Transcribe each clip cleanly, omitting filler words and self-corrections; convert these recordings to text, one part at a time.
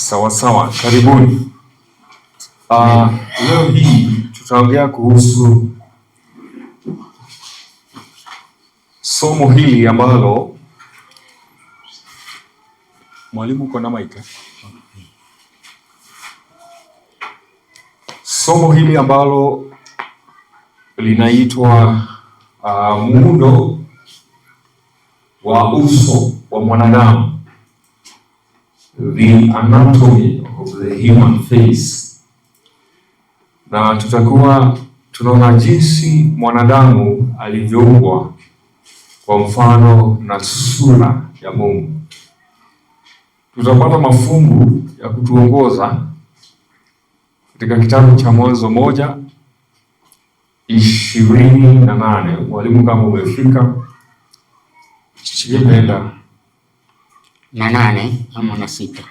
Sawa sawa, karibuni. Leo hii tutaongea kuhusu somo hili ambalo mwalimu uko na mic. Somo hili ambalo linaitwa muundo wa uso wa mwanadamu, the anatomy of the human face, na tutakuwa tunaona jinsi mwanadamu alivyoumbwa kwa mfano na sura ya Mungu. Tutapata mafungu ya kutuongoza katika kitabu cha Mwanzo 1:28. Mwalimu, kama umefika 28 ama na 6.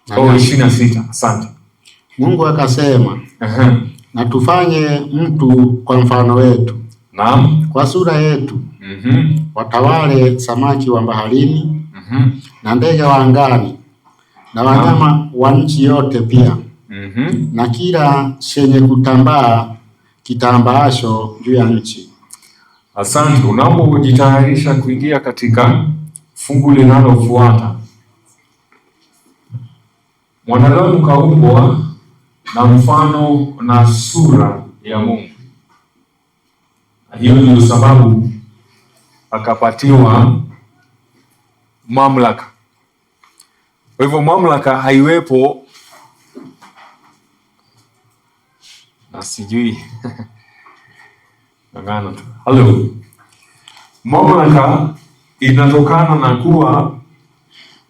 26. Asante. Mungu akasema, na tufanye mtu kwa mfano wetu, naam, kwa sura yetu, watawale samaki wa baharini, na ndege wa angani, na wanyama wa nchi yote pia, na kila chenye kutambaa kitambaasho juu ya nchi. Asante. Unapojitayarisha kuingia katika fungu linalofuata, mwanadamu kaumbwa na mfano na sura ya Mungu. Hiyo ndio sababu akapatiwa mamlaka. Kwa hivyo mamlaka haiwepo na sijui ngano tu. Hello. Mamlaka inatokana na kuwa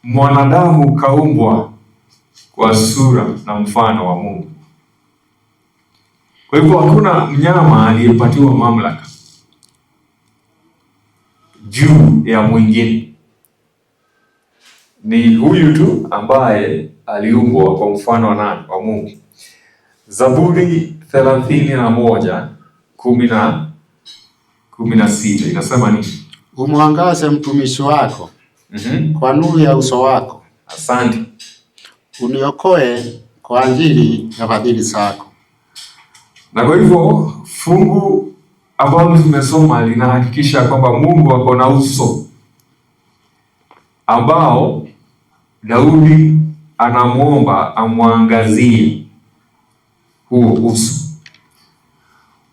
mwanadamu kaumbwa kwa sura na mfano wa Mungu. Kwa hivyo hakuna mnyama aliyepatiwa mamlaka juu ya mwingine. Ni huyu tu ambaye aliumbwa kwa mfano wa Mungu. Zaburi 31:16 inasema nini? Umwangaze mtumishi wako kwa nuru ya uso wako. Asante. Uniokoe kwa ajili ya fadhili zako. Na kwa hivyo fungu ambalo tumesoma linahakikisha kwamba Mungu ako na uso ambao Daudi anamwomba amwangazie huo uso.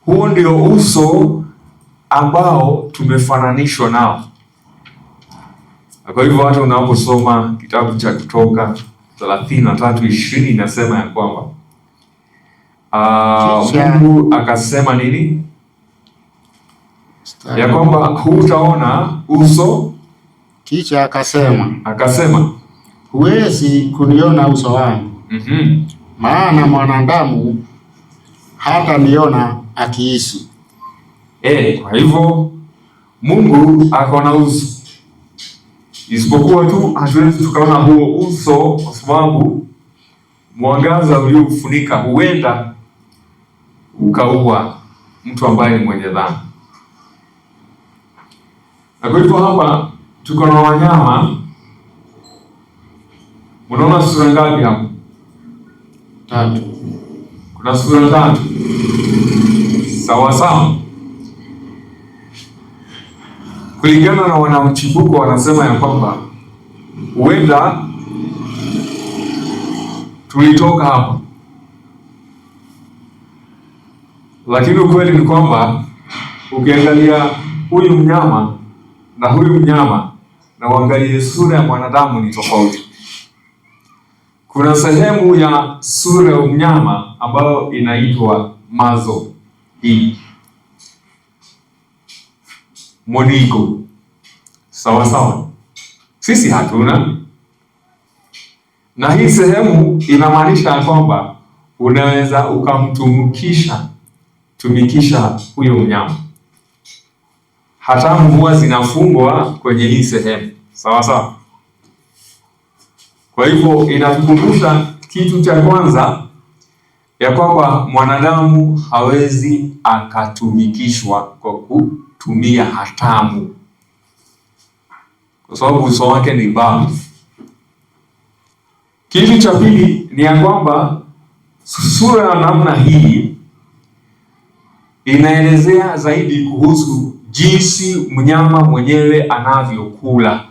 Huo ndio uso ambao tumefananishwa nao. Kwa hivyo hata unaposoma kitabu cha Kutoka 33:20 inasema ya kwamba Mungu akasema nini? Ya kwamba hutaona uso, kisha akasema huwezi kuniona uso wangu. Maana mwanadamu hata niona akiishi. Kwa hivyo Mungu ako na uso, isipokuwa tu hatuwezi tukaona huo uso kwa sababu mwangaza uliofunika huenda ukaua mtu ambaye ni mwenye dhambi. Na kwa hivyo hapa tuko na wanyama. Unaona sura ngapi hapo? 3. Kuna sura 3. Sawa sawa. Kulingana na wanamchibuko wanasema ya kwamba huenda tulitoka hapa, lakini ukweli ni kwamba ukiangalia huyu mnyama na huyu mnyama na uangalie sura ya mwanadamu ni tofauti. Kuna sehemu ya sura ya mnyama ambayo inaitwa mazo hii monigo. Sawa sawa. Sisi hatuna. Na hii sehemu inamaanisha kwamba unaweza ukamtumikisha huyo mnyama. Hatamu huwa zinafungwa kwenye hii sehemu. Sawa sawa. Kwa hivyo inatukumbusha kitu cha kwanza ya kwamba mwanadamu hawezi akatumikishwa kwa kutumia hatamu, kwa sababu uso wake ni babu. Kitu cha pili ni ya kwamba sura ya namna hii inaelezea zaidi kuhusu jinsi mnyama mwenyewe anavyokula,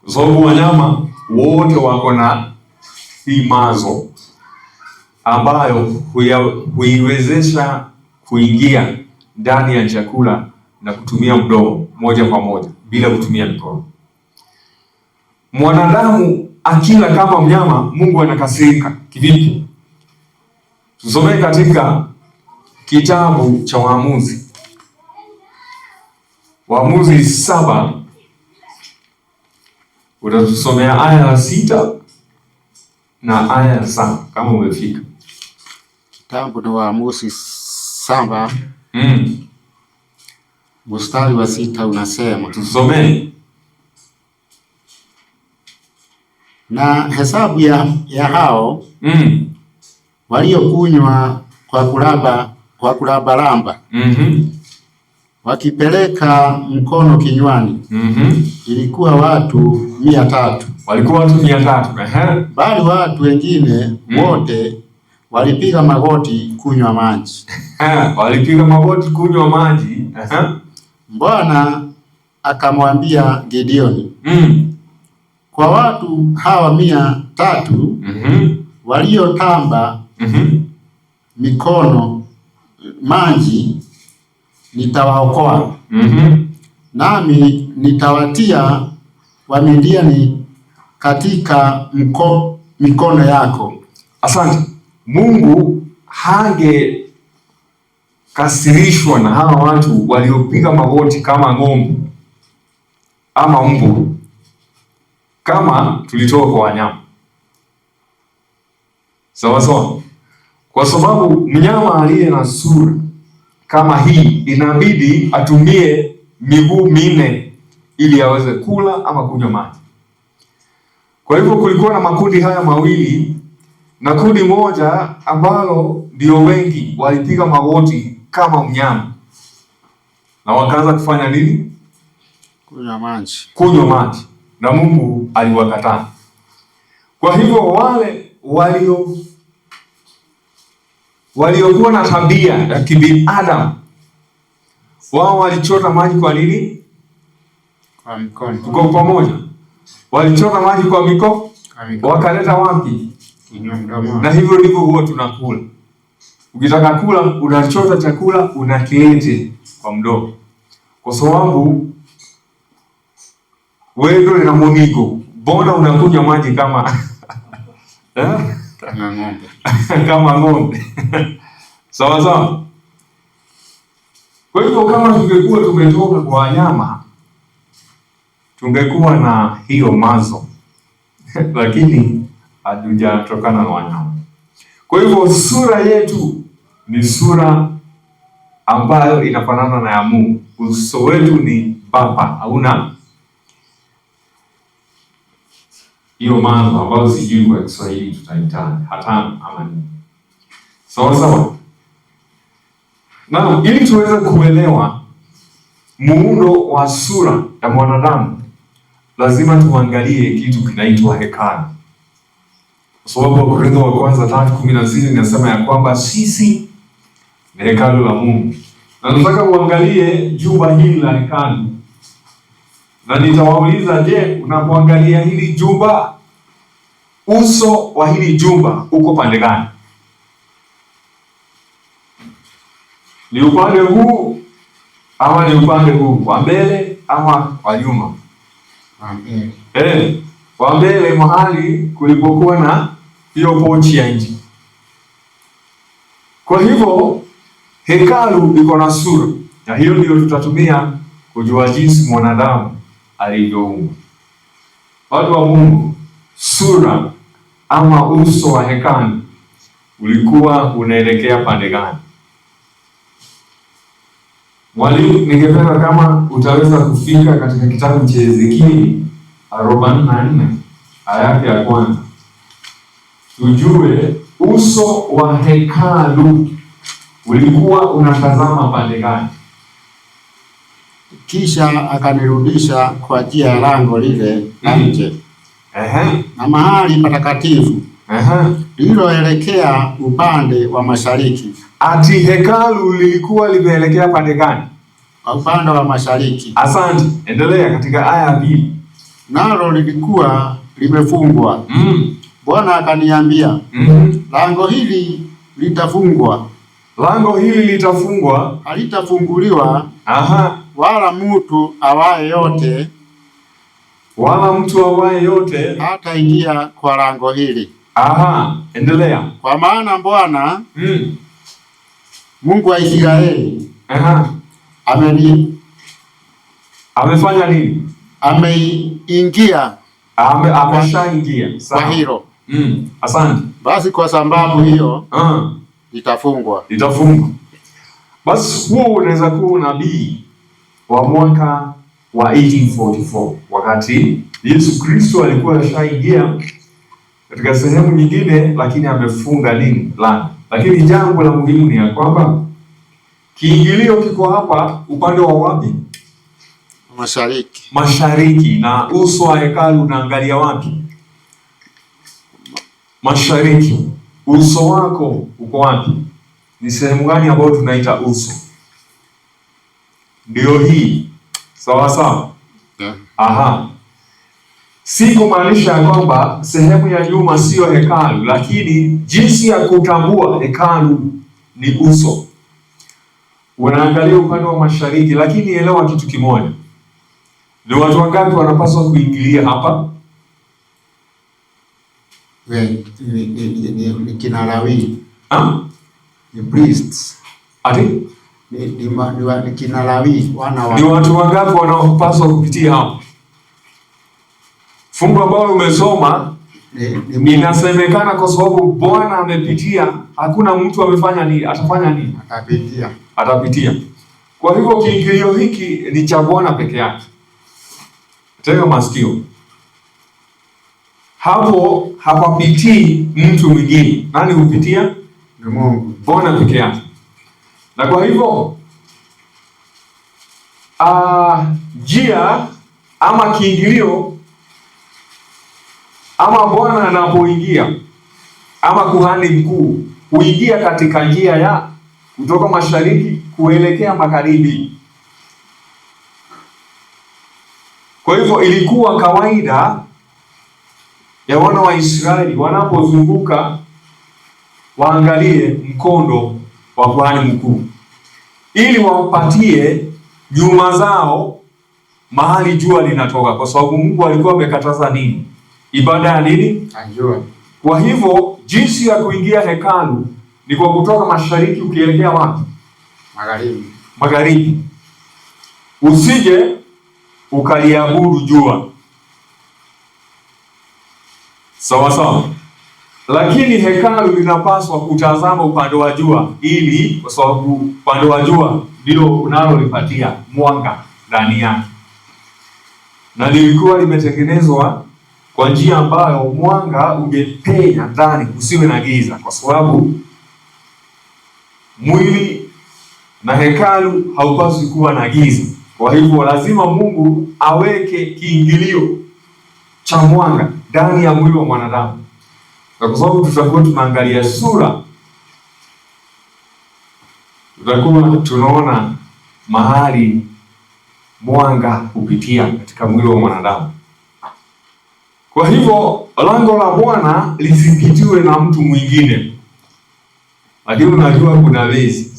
kwa sababu wanyama wote wako na hii mazo ambayo huiwezesha kuingia ndani ya chakula na kutumia mdomo moja kwa moja bila kutumia mikono. Mwanadamu akila kama mnyama, Mungu anakasirika. Kivipi? Tusomee katika kitabu cha Waamuzi, Waamuzi 7, utatusomea aya ya 6 na aya ya 7 kama umefika. Kitabu ni Waamuzi 7 mstari wa 6 unasema, tusomee. Na hesabu ya hao waliokunywa kwa kulabalamba wakipeleka mkono kinywani ilikuwa watu 300. Walikuwa watu 300. Bali watu wengine wote walipiga magoti kunywa maji. Walipiga magoti kunywa maji. Bwana akamwambia Gideoni, kwa watu hawa 300 waliotamba mikono maji nitawaokoa, nami nitawatia Wamidiani katika mikono yako. Asante. Mungu hangekasirishwa na hawa watu waliopiga magoti kama ng'ombe ama mbu, kama tulitoka kwa wanyama. Sawa sawa. Kwa sababu mnyama aliye na sura kama hii inabidi atumie miguu 4 ili aweze kula ama kunywa maji. Kwa hivyo kulikuwa na makundi haya mawili, na kundi moja ambalo ndio wengi walipiga magoti kama mnyama na wakaanza kufanya nini? Kunywa maji, na Mungu aliwakataa. Kwa hivyo wale waliokuwa na tabia ya kibinadamu, wao walichota maji kwa nini? Kwa mikono. Kwa pamoja walichota maji kwa mikono, wakaleta wapi? Na hivyo ndivyo huwa tunakula. Ukitaka kula unachota chakula unakilete kwa mdomo, kwa sababu wewe ndio na monigo. Mbona unakunywa maji kama kama ng'ombe? Kama ng'ombe. Sawa sawa. Kwa hivyo kama tungekuwa tumetoka kwa wanyama tungekuwa na hiyo mazo lakini hatujatokana na wanyama. Kwa hivyo sura yetu ni sura ambayo inafanana na ya Mungu. Uso wetu ni baba, hauna hiyo mazo ambayo sijui kwa Kiswahili tutaitana hatana ama nini. Sawa sawa. Na ili tuweze kuelewa muundo wa sura ya mwanadamu, lazima tuangalie kitu kinaitwa hekalu. Kwa sababu Wakorintho wa kwanza 3:16 inasema ya kwamba sisi ni hekalu la Mungu. Na nataka uangalie jumba hili la hekalu. Na nitawauliza, je, unapoangalia hili jumba, uso wa hili jumba uko pande gani? Ni upande huu ama ni upande huu? Wa mbele ama wa nyuma? Wa mbele, mahali kulipokuwa na hiyo pochi ya nje. Kwa hivyo hekalu iko na sura, na hiyo ndio tutatumia kujua jinsi mwanadamu alivyoumbwa. Watu wa Mungu, sura ama uso wa hekalu ulikuwa unaelekea pande gani? Mwalimu, ningependa kama utaweza kufika katika kitabu cha Ezekieli 44 aya yake ya kwanza, tujue uso wa hekalu ulikuwa unatazama pande gani. Kisha akanirudisha kwa njia ya lango lile la nje, na mahali patakatifu lililoelekea upande wa mashariki. Ati hekalu lilikuwa limeelekea pande gani? Upande wa mashariki. Asante, endelea katika aya ya 2. Nalo lilikuwa limefungwa. Bwana akaniambia, lango hili litafungwa. Lango hili litafungwa, halitafunguliwa, wala mtu awaye yote hata ingia kwa lango hili. Endelea. Kwa maana Bwana Mungu wa Israeli amefanya nini? Ameingia. Ameshaingia kwa hilo. Asante. Basi kwa sababu hiyo litafungwa. Basi huo unaweza kuwa unabii wa mwaka wa 1844 wakati Yesu Kristo alikuwa ashaingia katika sehemu nyingine, lakini amefunga nini? Lango. Lakini jambo la muhimu ni ya kwamba kiingilio kiko hapa upande wa wapi? Mashariki. Na uso wa hekalu unaangalia wapi? Mashariki. Uso wako uko wapi? Ni sehemu gani ambayo tunaita uso? Ndio hii. Sawa. Si kumaanisha ya kwamba sehemu ya nyuma sio hekalu, lakini jinsi ya kutambua hekalu ni uso. Unaangalia upande wa mashariki, lakini elewa kitu kimoja. Ni watu wangapi wanapaswa kuingilia hapa? Ni kina Lawi. Ni priests. Ati? Ni kina Lawi, wana wa. Ni watu wangapi wanapaswa kupitia hapa? Fungu ambalo umesoma inasemekana kwa sababu Bwana amepitia, hakuna mtu amefanya nini, atafanya nini? Atapitia. Kwa hivyo kiingilio hiki ni cha Bwana peke yake. Tega masikio. Hapo hapapitii mtu mwingine. Nani hupitia? Ni Mungu. Bwana peke yake. Na kwa hivyo njia ama kiingilio ama Bwana anapoingia ama kuhani mkuu huingia katika njia ya kutoka mashariki kuelekea magharibi. Kwa hivyo ilikuwa kawaida ya wana wa Israeli wanapozunguka waangalie mkondo wa kuhani mkuu ili wampatie nyuma zao mahali jua linatoka, kwa sababu Mungu alikuwa amekataza nini? Ibada ya nini? Jua. Kwa hivyo jinsi ya kuingia hekalu ni kwa kutoka mashariki ukielekea wapi? Magharibi. Usije ukaliabudu jua. Sawa. Lakini hekalu linapaswa kutazama upande wa jua, ili kwa sababu upande wa jua ndio unalolipatia mwanga ndani yake, na lilikuwa limetengenezwa kwa njia ambayo mwanga ungepenya ndani, usiwe na giza, kwa sababu mwili na hekalu haupaswi kuwa na giza. Kwa hivyo lazima Mungu aweke kiingilio cha mwanga ndani ya mwili wa mwanadamu, kwa sababu tutakuwa tunaangalia sura, tutakuwa tunaona mahali mwanga kupitia katika mwili wa mwanadamu. Kwa hivyo lango la Bwana lisipitiwe na mtu mwingine. Lakini unajua kuna wezi.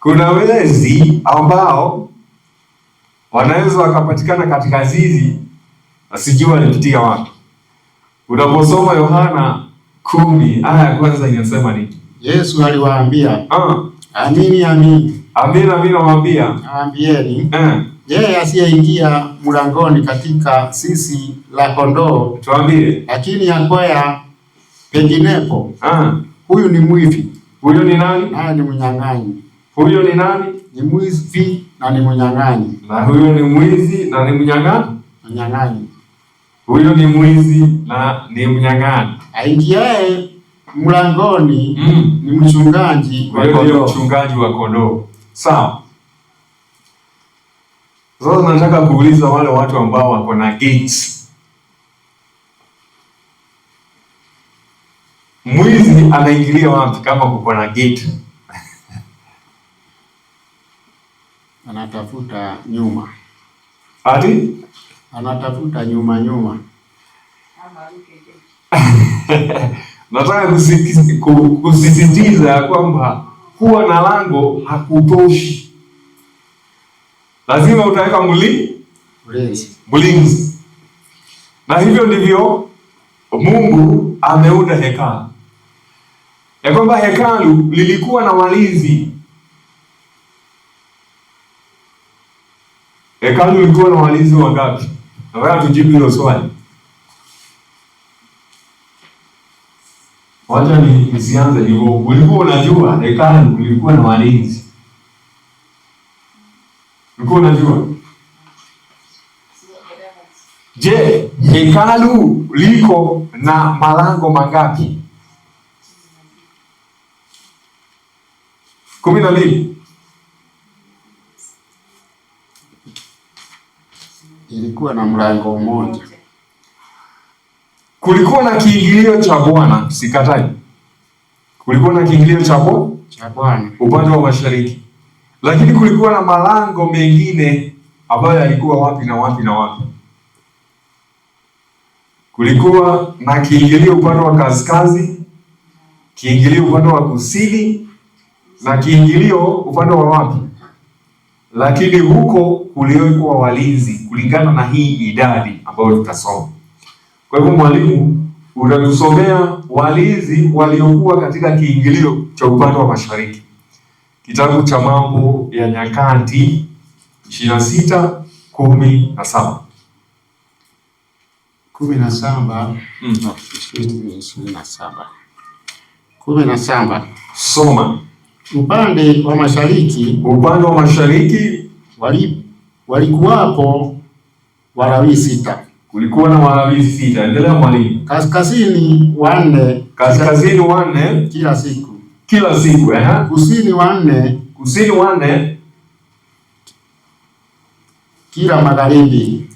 Kuna wezi ambao wanaweza wakapatikana katika zizi asijua alipitia wapi. Unaposoma Yohana 10 aya ya kwanza inasema nini? Yesu aliwaambia, amini nawaambieni, yeye asiyeingia mlangoni katika zizi la kondoo, tuambie, lakini akwea penginepo, huyu ni mwivi. Huyo ni nani? Naye ni mnyang'anyi. Huyo ni nani? Ni mwivi na ni mnyang'anyi. Na huyo ni mwizi na ni mnyang'anyi. Huyo ni mwizi na ni mnyang'anyi. Aingiaye mlangoni ni mchungaji wa kondoo. Mchungaji wa kondoo. Sawa. Sasa nataka kuuliza wale watu ambao wako na gates, mwizi anaingilia wapi kama kuko na gate? Anatafuta nyuma. Ati? Anatafuta nyuma. Nataka kusisitiza kwamba kuwa na lango hakutoshi. Lazima utaweka mlinzi. Na hivyo ndivyo Mungu ameunda hekalu. Ya kwamba hekalu lilikuwa na walinzi. Hekalu lilikuwa na walinzi wangapi? Nataka tujibu hilo swali. Wacha nisianze hivyo. Ulikuwa unajua hekalu lilikuwa na walinzi? Ulikuwa unajua? Je, hekalu liko na malango mangapi? 12. Ilikuwa na mlango mmoja. Kulikuwa na kiingilio cha Bwana, sikatai. Kulikuwa na kiingilio cha Bwana upande wa mashariki. Lakini kulikuwa na malango mengine ambayo yalikuwa wapi na wapi na wapi. Kulikuwa na kiingilio upande wa kaskazini, kiingilio upande wa kusini na kiingilio upande wa wapi. Lakini huko kulikuwa walinzi kulingana na hii idadi ambayo tutasoma. Kwa hivyo mwalimu, utatusomea walinzi waliokuwa katika kiingilio cha upande wa mashariki. Kitabu cha Mambo ya Nyakati 26:17. 17. Soma. Upande wa mashariki walikuwapo Walawi 6. Kulikuwa na Walawi 6. Endelea mwalimu. Kaskazini 4 kila siku. Kusini 4 kila magharibi.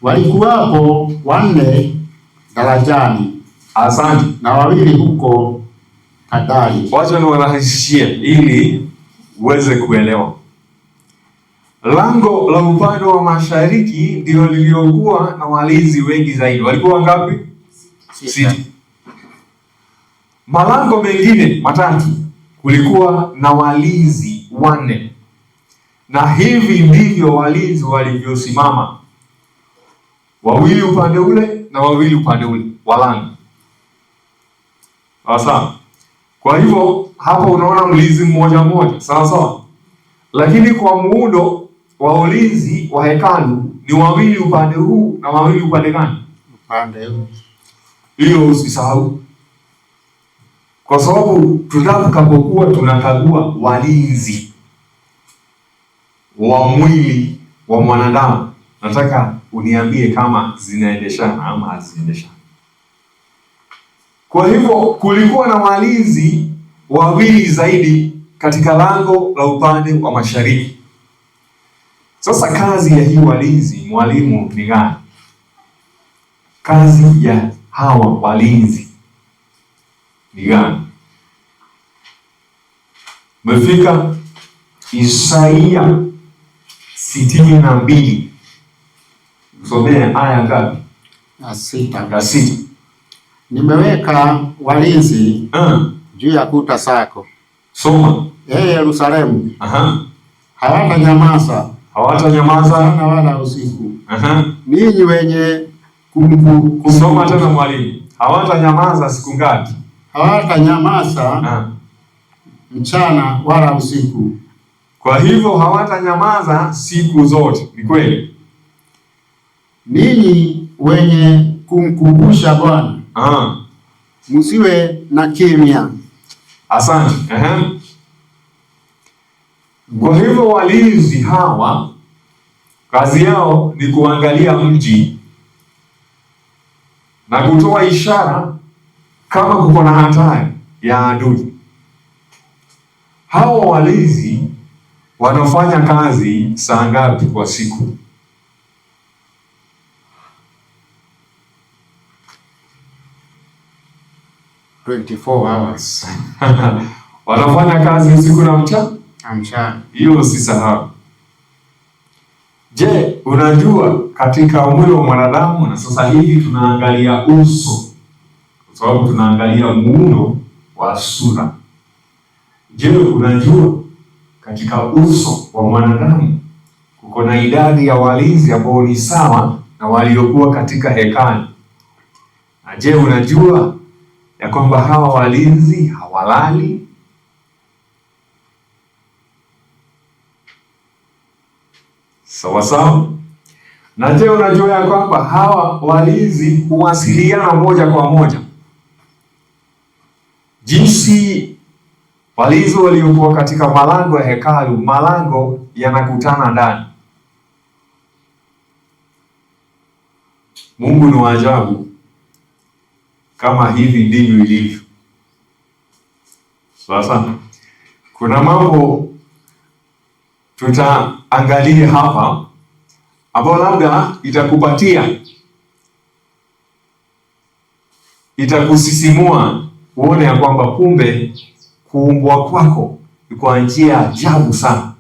Walikuwapo 4 darajani. Asante. Na 2 huko Kadari. Wacha niwarahisishie ili uweze kuelewa. Lango la upande wa mashariki ndio liliokuwa na walinzi wengi zaidi. Walikuwa wangapi? 6. Malango mengine matatu kulikuwa na walinzi 4. Na hivi ndivyo walinzi walivyosimama. 2 upande ule na 2 upande ule wa lango. Sawa. Kwa hivyo hapa unaona mlinzi mmoja. Sawa. Lakini kwa muundo wa ulinzi wa hekalu ni 2 upande huu na 2 upande gani? Upande huu. Hiyo usisahau. Kwa sababu tutakapokuwa tunakagua walinzi wa mwili wa mwanadamu, nataka uniambie kama zinaendeshana ama haziendeshani. Kwa hivyo kulikuwa na walinzi 2 zaidi katika lango la upande wa mashariki. Sasa kazi ya hii walinzi, mwalimu, ni gani? Kazi ya hawa walinzi ni gani? Mefika Isaia 62. Somea aya ngapi? 6. Nimeweka walinzi juu ya kuta zako. Soma. Yerusalemu. Hawatanyamaza mchana wala usiku. Ninyi wenye kusoma tena mwalimu. Hawatanyamaza siku ngapi? Hawatanyamaza mchana wala usiku. Kwa hivyo hawatanyamaza siku zote. Ni kweli. Ninyi wenye kumkumbusha Bwana. Msiwe na kimya. Asante. Kwa hivyo walinzi hawa kazi yao ni kuangalia mji na kutoa ishara kama kuko na hatari ya adui. Hawa walinzi wanafanya kazi saa ngapi kwa siku? hours. Wanafanya kazi usiku na mchana. Hiyo usisahau. Je, unajua katika mwili wa mwanadamu, na sasa hivi tunaangalia uso kwa sababu tunaangalia muundo wa sura. Je, unajua katika uso wa mwanadamu kuko na idadi ya walinzi ambao ni sawa na waliokuwa katika hekalu? Na je, unajua ya kwamba hawa walinzi hawalali? Sawa sawa. Na je, unajua ya kwamba hawa walinzi huwasiliana moja kwa moja? Jinsi walinzi waliokuwa katika malango ya hekalu, malango yanakutana ndani. Mungu ni wa ajabu. Kama hivi ndivyo ilivyo. Sasa kuna mambo tutaangalia hapa ambayo labda itakusisimua uone ya kwamba kumbe kuumbwa kwako ni kwa njia ya ajabu sana.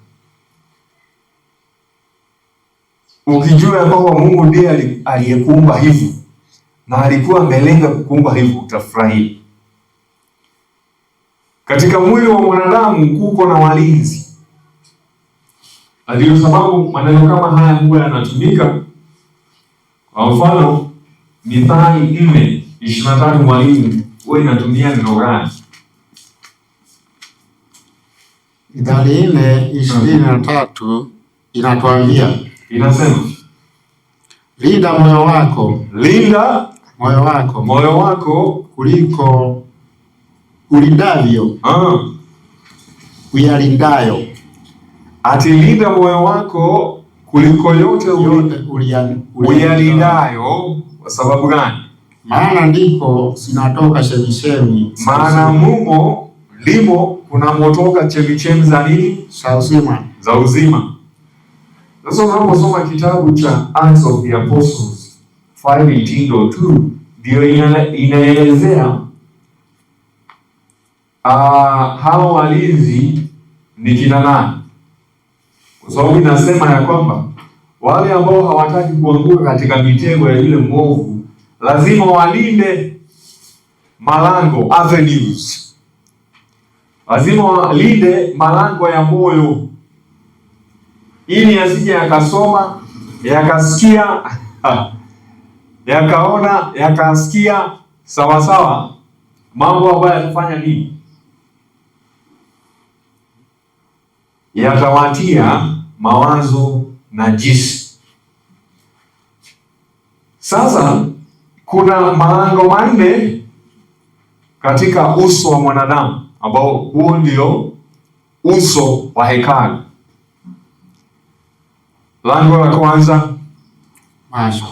Ukijua ya kwamba Mungu ndiye aliyekuumba hivyo na alikuwa amelenga kukuumba hivyo, utafurahi. Katika mwili wa mwanadamu kuko na walinzi. Ndio sababu maneno kama haya huwa yanatumika. Kwa mfano, Mithali 4:23 mwalimu huwa inatumia neno gani? Mithali 4:23 inatuambia, inasema, linda moyo wako, linda moyo wako kuliko ulindavyo uyalindayo. Atilinda moyo wako kuliko yote uyalindayo. Kwa sababu gani? Maana ndiko zinatoka chemichemi. Maana ndimo kunamotoka chemichemi za nini? Za uzima. Sasa unaposoma kitabu cha Acts of the Apostles 5:18-2 ndio inaelezea hao walinzi ni kina nani? Kwa sababu inasema ya kwamba wale ambao hawataki kuanguka katika mitego ya yule mwovu lazima walinde malango, avenues. Lazima walinde malango ya moyo ili asije yakasoma, yakasikia, yakaona, yakasikia sawa sawa mambo ambayo yatafanya nini? Yatawatia mawazo najisi. Sasa kuna malango manne katika uso wa mwanadamu ambao huo ndio uso wa hekalu. Lango la kwanza macho.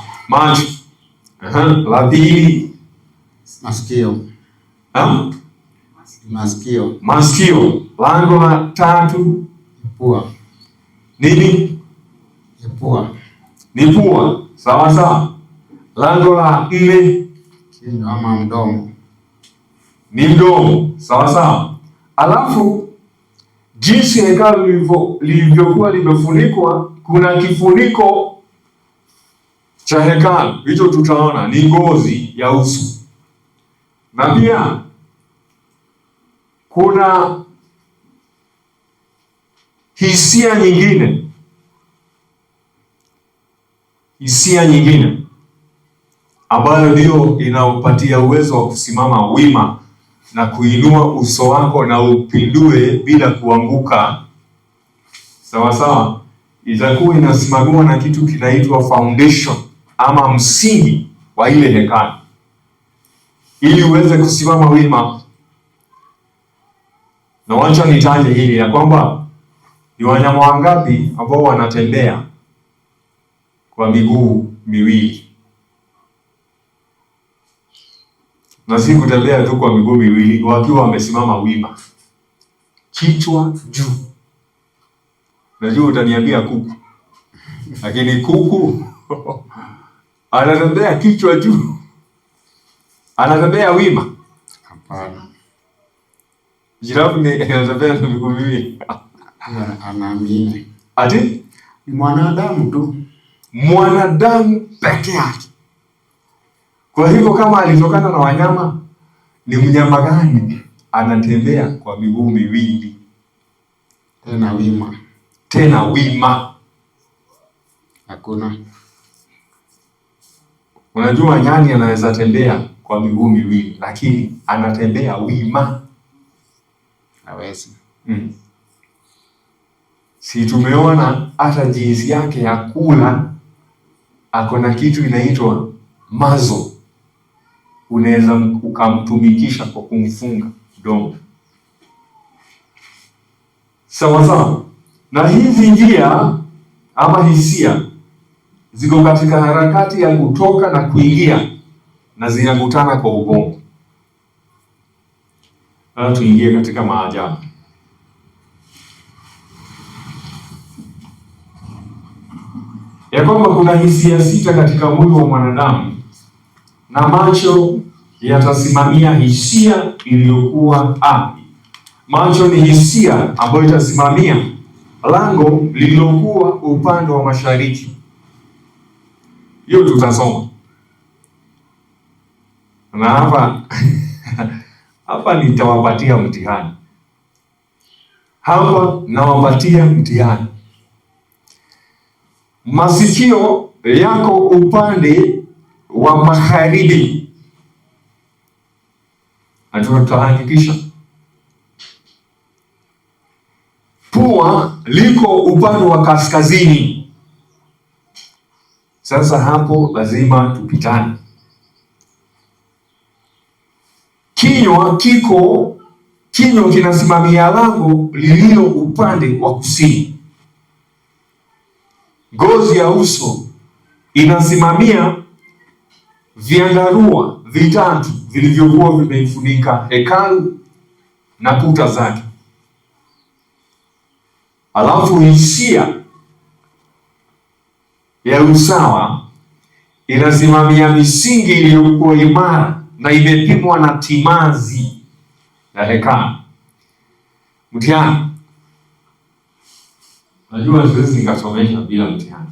La pili masikio. Lango la tatu nini? Ni pua. Sawa sawa. Lango la nne mdomo. Ni mdomo. Sawa sawa. Alafu jinsi hekalu lilivyokuwa limefunikwa, kuna kifuniko cha hekalu. Hicho tutaona ni ngozi ya uso. Na pia kuna hisia nyingine ambayo ndio inaopatia uwezo wa kusimama wima na kuinua uso wako na upindue bila kuanguka. Sawa sawa. Itakuwa inasimamiwa na kitu kinaitwa foundation ama msingi wa ile hekalu, ili uweze kusimama wima. Na wacha nitaje hili ya kwamba ni wanyama wangapi ambao wanatembea kwa miguu miwili, na si kutembea tu kwa miguu miwili, wakiwa wamesimama wima, kichwa juu. Najua utaniambia kuku. Lakini kuku anatembea kichwa juu. Anatembea wima. Hapana. Jirafu ni anatembea na miguu miwili. Anaamini. Ati? Ni mwanadamu tu. Mwanadamu peke yake. Kwa hivyo kama alitokana na wanyama, ni mnyama gani anatembea kwa miguu miwili? Tena wima. Tena wima. Hakuna. Unajua nyani anaweza tembea kwa miguu miwili, lakini anatembea wima. Hawezi. Si tumeona hata jinsi yake ya kula, ako na kitu inaitwa mazo. Unaweza ukamtumikisha kwa kumfunga mdomo. Sawa sawa. Na hizi njia ama hisia ziko katika harakati ya kutoka na kuingia na zinakutana kwa ubongo. Sasa tuingie katika maajabu. Ya kwamba kuna hisia sita katika mwili wa mwanadamu, na macho yatasimamia hisia iliyokuwa hapi. Macho ni hisia ambayo itasimamia lango lililokuwa upande wa mashariki. Hiyo tutasoma. Na hapa nitawapatia mtihani. Hapa nawapatia mtihani. Masikio yako upande wa magharibi. Tutahakikisha. Pua liko upande wa kaskazini. Sasa hapo lazima tupitane. Kinywa kinasimamia lango lililo upande wa kusini. Ngozi ya uso inasimamia vyandarua vitatu vilivyokuwa vimeifunika hekalu na kuta zake. Alafu hisia ya usawa inasimamia misingi iliyokuwa imara na imepimwa na timazi ya hekalu. Mtihani. Najua siwezi nikasomesha bila mtihani.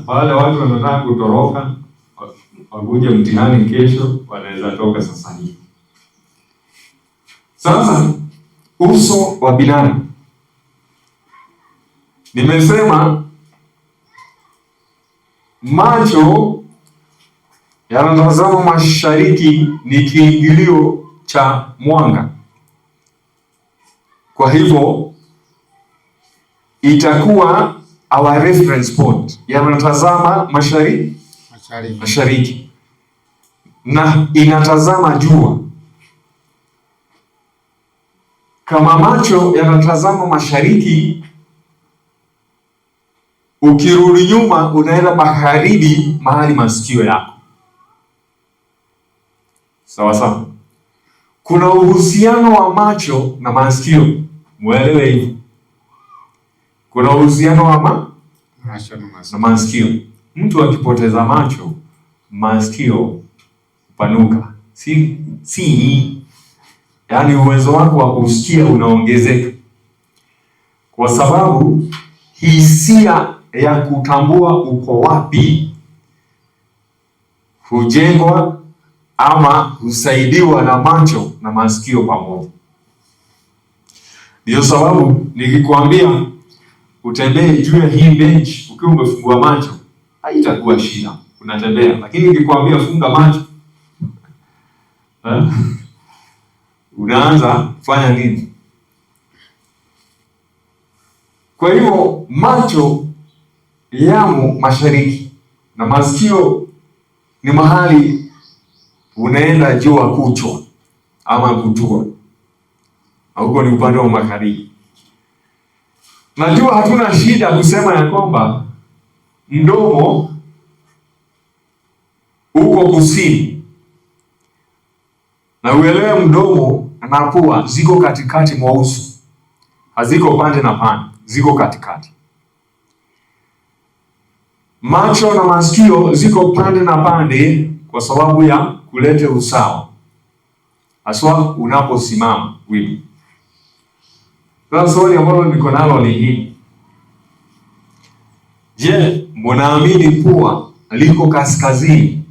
Wale watu wanataka kutoroka wakuje mtihani kesho, wanaweza toka sasa hivi. Sasa uso wa binadamu. Nimesema macho yanatazama mashariki, ni kiingilio cha mwanga. Kwa hivyo itakuwa our reference point. Yanatazama mashariki na inatazama jua. Kama macho yanatazama mashariki, ukirudi nyuma unaenda magharibi, mahali masikio yako. Sawa sawa. Kuna uhusiano wa macho na masikio. Muelewe hivi. Kuna uhusiano wa macho na masikio. Mtu akipoteza macho, masikio hupanuka. Si yaani uwezo wako wa kusikia unaongezeka. Kwa sababu hisia ya kutambua uko wapi hujengwa ama husaidiwa na macho na masikio pamoja. Ndio sababu nikikwambia utembee juu ya hii bench ukiwa umefungua macho, haitakuwa shida, unatembea. Lakini nikikwambia funga macho, unaanza kufanya nini? Kwa hivyo macho yamo mashariki na masikio ni mahali unaenda jua kuchwa ama kutua. Huko ni upande wa magharibi. Najua hatuna shida kusema ya kwamba mdomo uko kusini. Na uelewe mdomo na pua ziko katikati mwa uso. haziko pande na pande, ziko katikati. Macho na masikio ziko pande na pande kwa sababu ya kuleta usawa, haswa unaposimama wima. Sasa swali ambalo niko nalo ni hili: je, mnaamini pua liko kaskazini?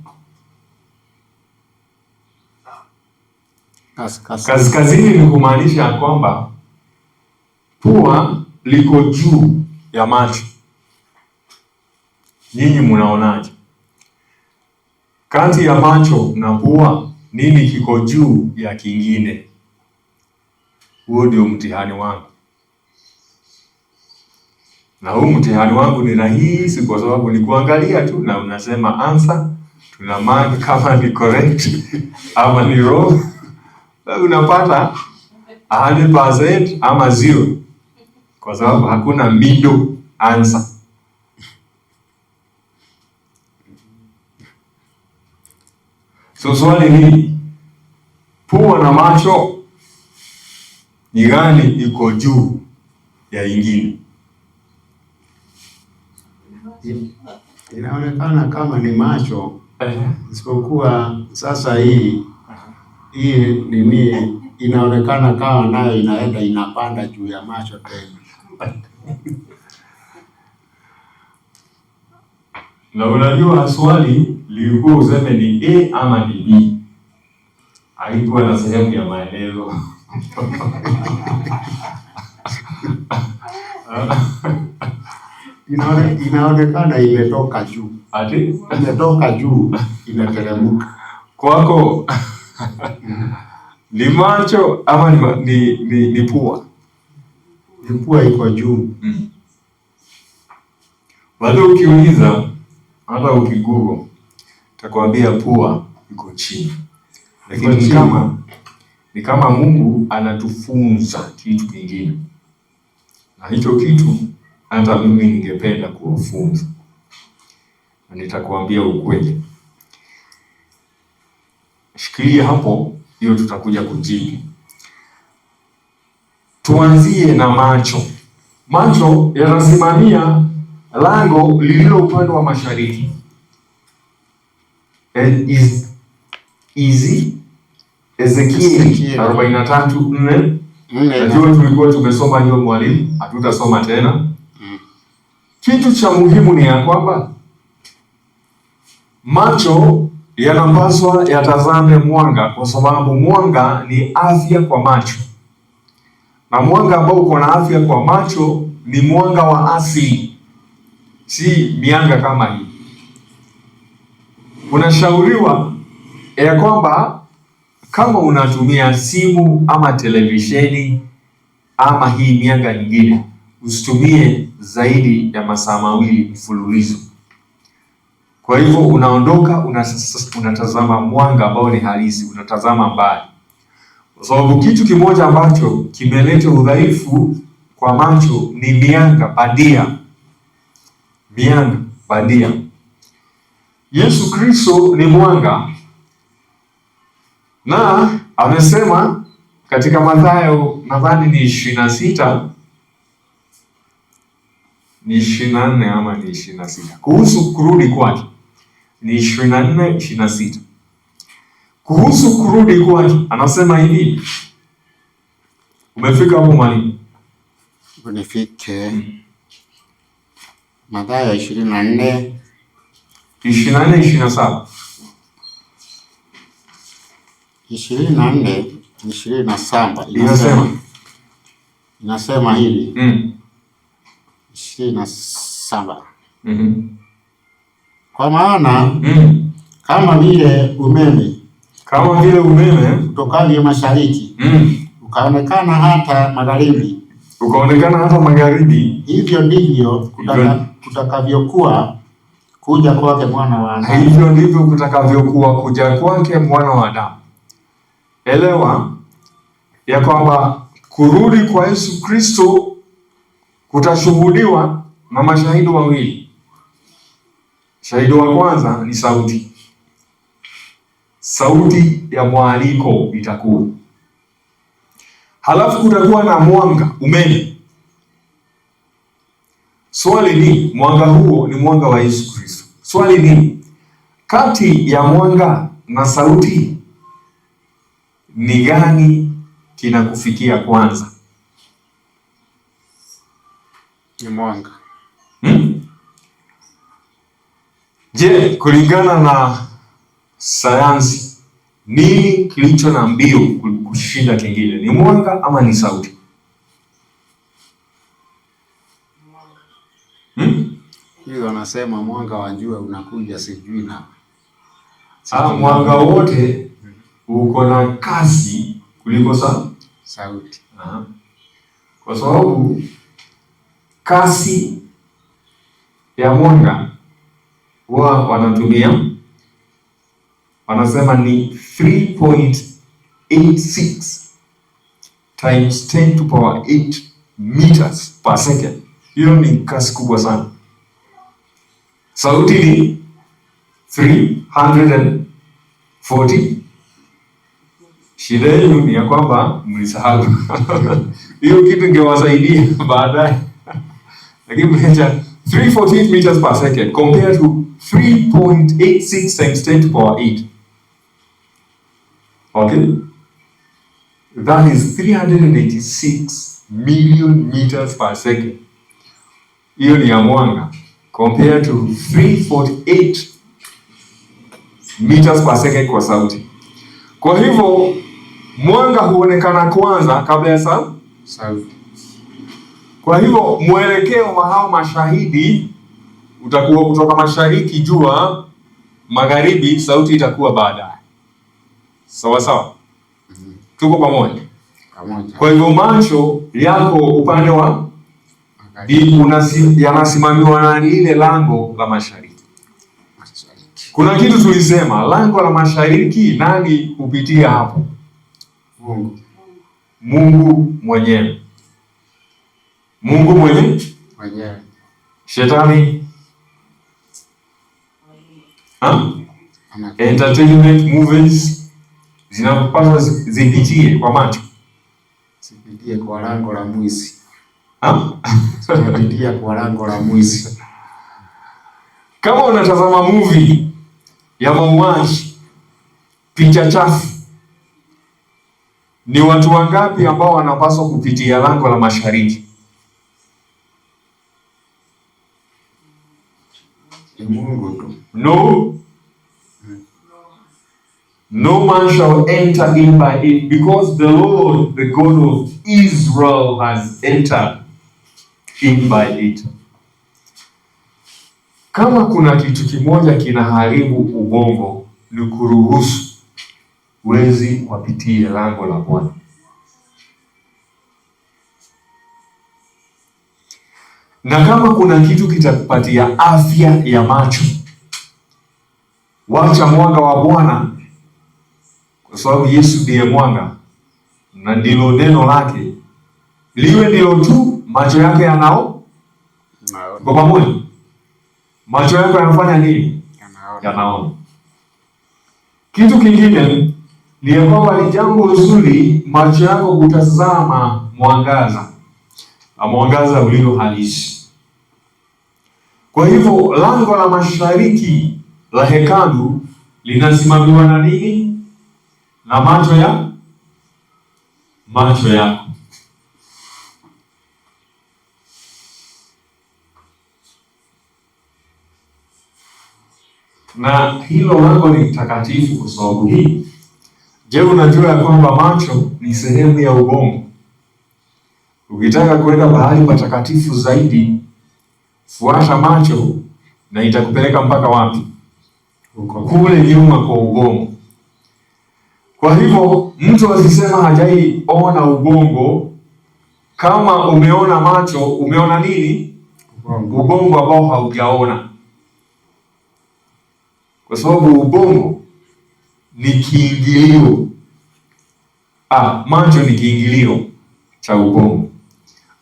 Kaskazini ni kumaanisha kwamba pua liko juu ya macho. Nyinyi mnaonaje? Kati ya macho na pua nini kiko juu ya kingine? Huo ndio mtihani wangu, na huu mtihani wangu ni rahisi kwa sababu ni kuangalia tu na unasema answer, tuna mark kama ni correct ama ni wrong. Unapata 100% ama 0 kwa sababu hakuna middle answer. So swali ni pua na macho ni gani iko juu ya ingine? Inaonekana kama ni macho, isipokuwa sasa hii nini inaonekana kama nayo inaenda inapanda juu ya macho tena. Na unajua swali lilikuwa useme ni A ama ni B, haikuwa na sehemu ya maelezo. Inaonekana imetoka juu. Ati? Imetoka juu, inateremka. Kwako ni macho ama ni pua? Ni pua iko juu. Bado ukiuliza hata ukigugo takwambia pua iko chini. Lakini ni kama Mungu anatufunza kitu kingine, na hicho kitu hata mimi ningependa kuwafunza, na nitakwambia ukweli. Shikilia hapo, hiyo tutakuja kujibu. Tuanzie na macho. Macho yanasimamia lango lililo upande wa mashariki. Ezekieli 43:4. Najua tulikuwa tumesoma hiyo mwalimu, hatutasoma tena. Kitu cha muhimu ni ya kwamba macho yanapaswa yatazame mwanga, kwa sababu mwanga ni afya kwa macho, na mwanga ambao uko na afya kwa macho ni mwanga wa asili, si mianga kama hii. Unashauriwa ya kwamba kama unatumia simu ama televisheni ama hii mianga nyingine, usitumie zaidi ya masaa 2 mfululizo. Kwa hivyo unaondoka unatazama mwanga ambao ni halisi, unatazama mbali, kwa sababu kitu kimoja ambacho kimeleta udhaifu kwa macho ni mianga bandia. Mianga bandia. Yesu Kristo ni mwanga, na amesema katika Mathayo nadhani ni 26, ni 24 ama ni 26, kuhusu kurudi kwake. Ni 24, 26. Kuhusu kurudi kwake anasema hivi. Umefika hapo mwalimu? Unifike Mathayo 24, 27. 24, 27 inasema hivi. 27. Kwa maana kama vile umeme utokavyo mashariki ukaonekana hata magharibi, hivyo ndivyo kutakavyokuwa kuja kwake mwana wa Adamu. Hivyo ndivyo kutakavyokuwa kuja kwake mwana wa Adamu. Elewa ya kwamba kurudi kwa Yesu Kristo kutashuhudiwa na mashahidi wawili. Shahidi wa kwanza ni sauti ya mwaliko itakuwa. Halafu kutakuwa na mwanga, umeme. Swali ni mwanga huo ni mwanga wa Yesu Kristo. Swali ni kati ya mwanga na sauti ni gani kinakufikia kwanza? Ni mwanga. Je, kulingana na sayansi nini kilicho na mbio kushinda kingine? Ni mwanga ama ni sauti? Hiyo wanasema mwanga wa jua unakuja sijui na mwanga wote uko na kasi kuliko sauti. Kwa sababu kasi ya mwanga huwa wanatumia, wanasema ni 3.86 times 10 to power 8 meters per second. Hiyo ni kasi kubwa sana. Sauti ni 340. Shida yenu ni ya kwamba mlisahau. Hiyo kitu ingewasaidia baadaye. Lakini mmeacha 348 meters per second compared to 3.86 times 10 to power 8. Okay? That is 386 million meters per second. Hiyo ni ya mwanga compared to 348 meters per second kwa sauti. Kwa hivyo mwanga huonekana kwanza kabla ya sauti. Kwa hivyo mwelekeo wa hao mashahidi utakuwa kutoka mashariki jua, magharibi sauti itakuwa baadaye. Sawa sawa? Tuko pamoja? Kwa hivyo macho yako upande wa yanasimamiwa na ile lango la mashariki. Kuna kitu tulisema, lango la mashariki nani hupitia hapo? Mungu mwenyewe. Mungu mwenyewe. Shetani entertainment movies zinapaswa zipitie kwa macho. Zipitie kwa lango la mwizi. Zipitie kwa lango la mwizi. Kama unatazama movie ya mauaji, picha chafu, ni watu wangapi ambao wanapaswa kupitia lango la mashariki? Ni Mungu tu. No man shall enter in by it, because the Lord, the God of Israel, has entered in by it. Kama kuna kitu kimoja kinaharibu ubongo ni kuruhusu wezi wapitie lango la Bwana. Na kama kuna kitu kitakupatia afya ya macho, wacha mwanga wa Bwana, kwa sababu Yesu ndiye mwanga na ndilo neno lake, liwe ndilo tu macho yake yanao. Kwa pamoja, macho yako yanafanya nini? Yanaona. Kitu kingine ni kwamba ni jambo zuri macho yako kutazama mwangaza, mwangaza ulio halisi. Kwa hivyo lango la mashariki la hekalu linasimamiwa na nini? Na macho yako. Na hilo lango ni takatifu kwa sababu hii. Je, unajua ya kwamba macho ni sehemu ya ubongo? Ukitaka kwenda mahali patakatifu zaidi, fuata macho na itakupeleka mpaka wapi? Kule nyuma kwa ubongo. Kwa hivyo mtu asisema hajai ona ubongo. Kama umeona macho, umeona nini? Ubongo ambao haujaona. Kwa sababu ubongo ni kiingilio. Macho ni kiingilio cha ubongo.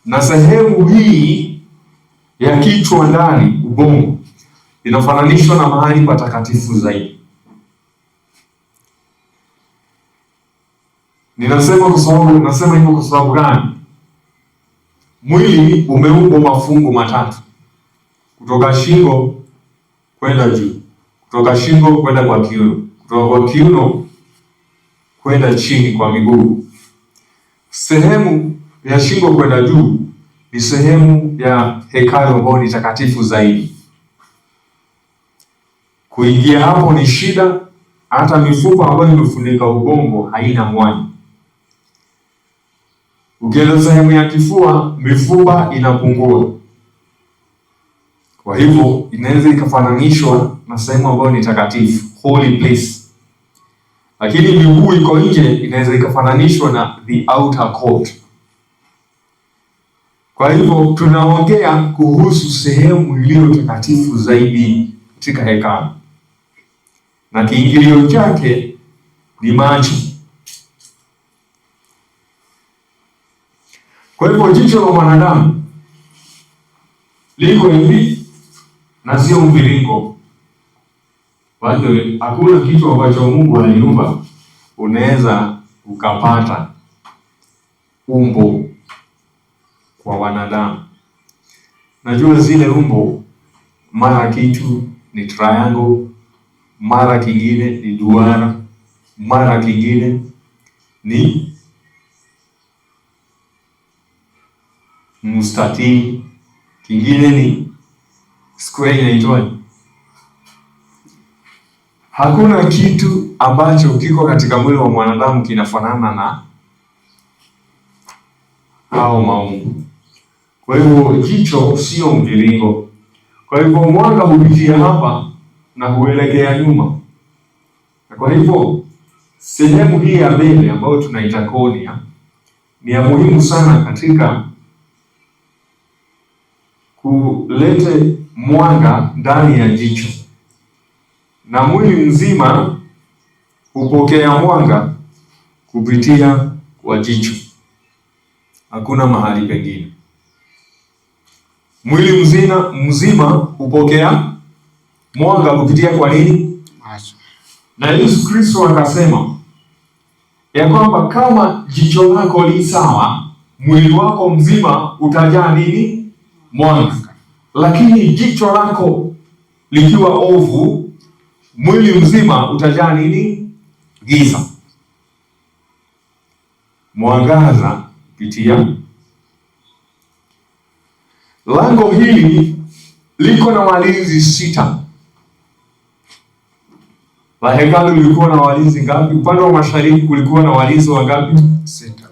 Na sehemu hii ya kichwa ndani, ubongo, inafananishwa na mahali patakatifu zaidi. Nasema hivyo kwa sababu gani? Mwili umeumbwa mafungu matatu. kutoka shingo kwenda juu, kutoka shingo kwenda kwa kiuno, kutoka kwa kiuno kwenda chini kwa miguu. Sehemu ya shingo kwenda juu ni sehemu ya hekalu ambayo ni takatifu zaidi. Kuingia hapo ni shida, hata mifupa ambayo imefunika ubongo haina mwanya. Ukienda sehemu ya kifua, mifupa inapungua. Kwa hivyo inaweza ikafananishwa na sehemu ambayo ni takatifu, holy place. Lakini miguu iko nje, inaweza ikafananishwa na the outer court. Kwa hivyo tunaongea kuhusu sehemu iliyo takatifu zaidi katika hekalu, na kiingilio chake ni macho. Kwa hivyo jicho la mwanadamu liko hivi na sio mviringo. Bado hakuna kitu ambacho Mungu aliumba unaweza ukapata umbo kwa wanadamu. Najua zile umbo, mara kitu ni triangle, mara kingine ni duara, mara kingine ni mstatili, kingine ni square inaitwa. Hakuna kitu ambacho kiko katika mwili wa mwanadamu kinafanana na hao maumbo. Kwa hivyo jicho sio mviringo. Kwa hivyo mwanga hupitia hapa na huelekea nyuma. Kwa hivyo sehemu hii ya mbele ambayo tunaita cornea ni ya muhimu sana katika kulete mwanga ndani ya jicho, na mwili mzima hupokea mwanga kupitia kwa jicho. Hakuna mahali pengine. Mwili mzima hupokea mwanga kupitia kwa nini? Macho. Na Yesu Kristo akasema ya kwamba kama jicho lako li sawa, mwili wako mzima utajaa nini? Mwanga. Lakini jicho lako likiwa ovu, mwili mzima utajaa nini? Giza. Mwangaza kupitia. Lango hili liko na walinzi 6. La hekalu lilikuwa na walinzi ngapi? Upande wa mashariki kulikuwa na walinzi wangapi?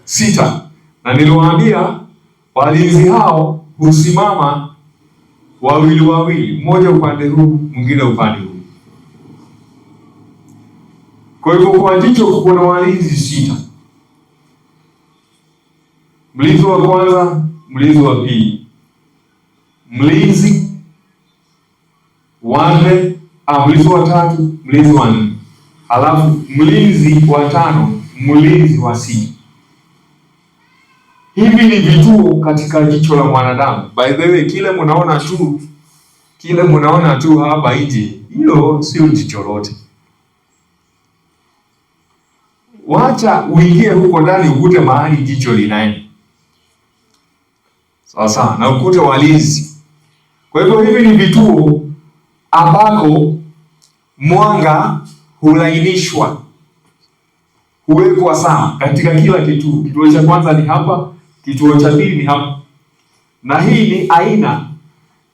6. Na niliwaambia walinzi hao husimama wawili, mmoja upande huu, mwingine upande huu. Kwa hivyo kwa jicho kuna walinzi 6. Mlinzi wa kwanza, mlinzi wa pili, mlinzi wa nne, mlinzi wa tatu, mlinzi wa nne, alafu mlinzi wa tano, mlinzi wa sita. Hivi ni vituo katika jicho la mwanadamu. By the way, kile mnaona tu hapa nje, hiyo sio jicho lote. Wacha uingie huko ndani ukute mahali jicho linaenda. Sasa na ukute walinzi. Kwa hivyo hivi ni vituo ambako mwanga hulainishwa, huwekwa sawa katika kila kituo. Kituo cha kwanza ni hapa, kituo cha pili ni hapa. Na hii ni aina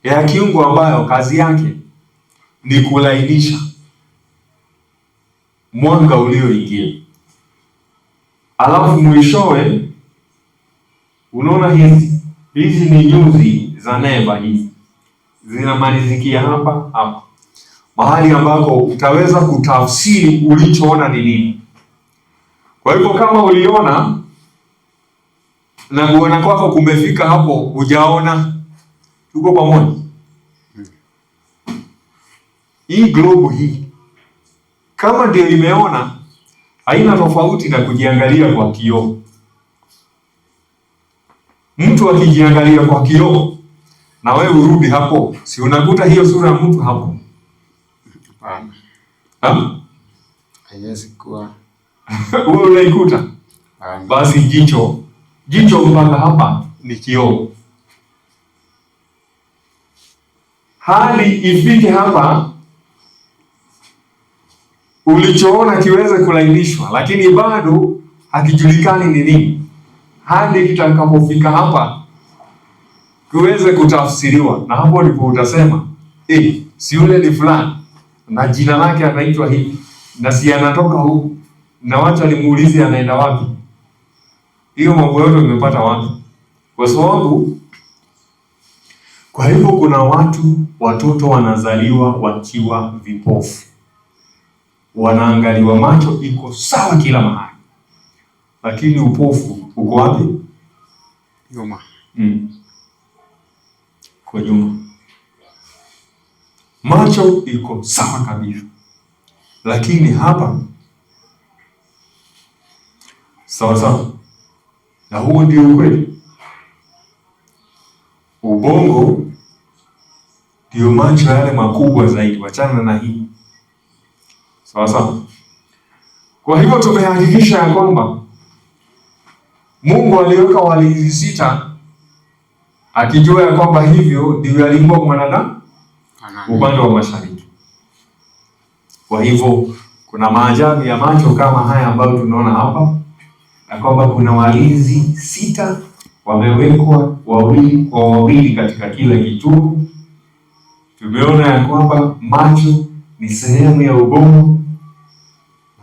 ya kiungo ambayo kazi yake ni kulainisha mwanga ulioingia. Alafu mwishowe unaona hizi ni nyuzi za neva, hizi zinamalizikia hapa, mahali ambako utaweza kutafsiri ulichoona ni nini. Kwa hivyo kama uliona na kuona kwako kumefika hapo, hujaona, tuko pamoja. Hii globe hii kama ndio imeona, haina tofauti na kujiangalia kwa kioo. Mtu akijiangalia kwa kioo na wewe urudi hapo, si unakuta hiyo sura ya mtu hapo? Hapana. Haiwezi kuwa. Wewe unaikuta? Basi jicho mpaka hapa ni kioo. hadi ifike hapa ulichoona kiweze kulainishwa, lakini bado hakijulikani ni nini, hadi kitakapofika hapa kiweze kutafsiriwa, na hapo ndipo utasema si yule ni fulani na jina lake anaitwa hivi na si anatoka huku na wacha nimuulize anaenda wapi. Hiyo mambo yote umepata wapi? Kwa sababu kwa hivyo kuna watoto wanazaliwa wakiwa vipofu, wanaangaliwa, macho iko sawa kila mahali, lakini upofu uko wapi? Nyuma. Kwa nyuma. Macho iko sawa kabisa, lakini hapa sawa. Na huo ndio ukweli. Ubongo ndio macho yale makubwa zaidi, wachana na hii. Sawa. Kwa hivyo tumehakikisha ya kwamba Mungu aliweka walinzi 6 akijua ya kwamba hivyo ndivyo alivyoumba mwanadamu upande wa mashariki. Kwa hivyo kuna maajabu ya macho kama haya ambayo tunaona hapa, na kwamba kuna walinzi 6 wamewekwa wawili katika kila kituo. Tumeona ya kwamba macho ni sehemu ya ubongo,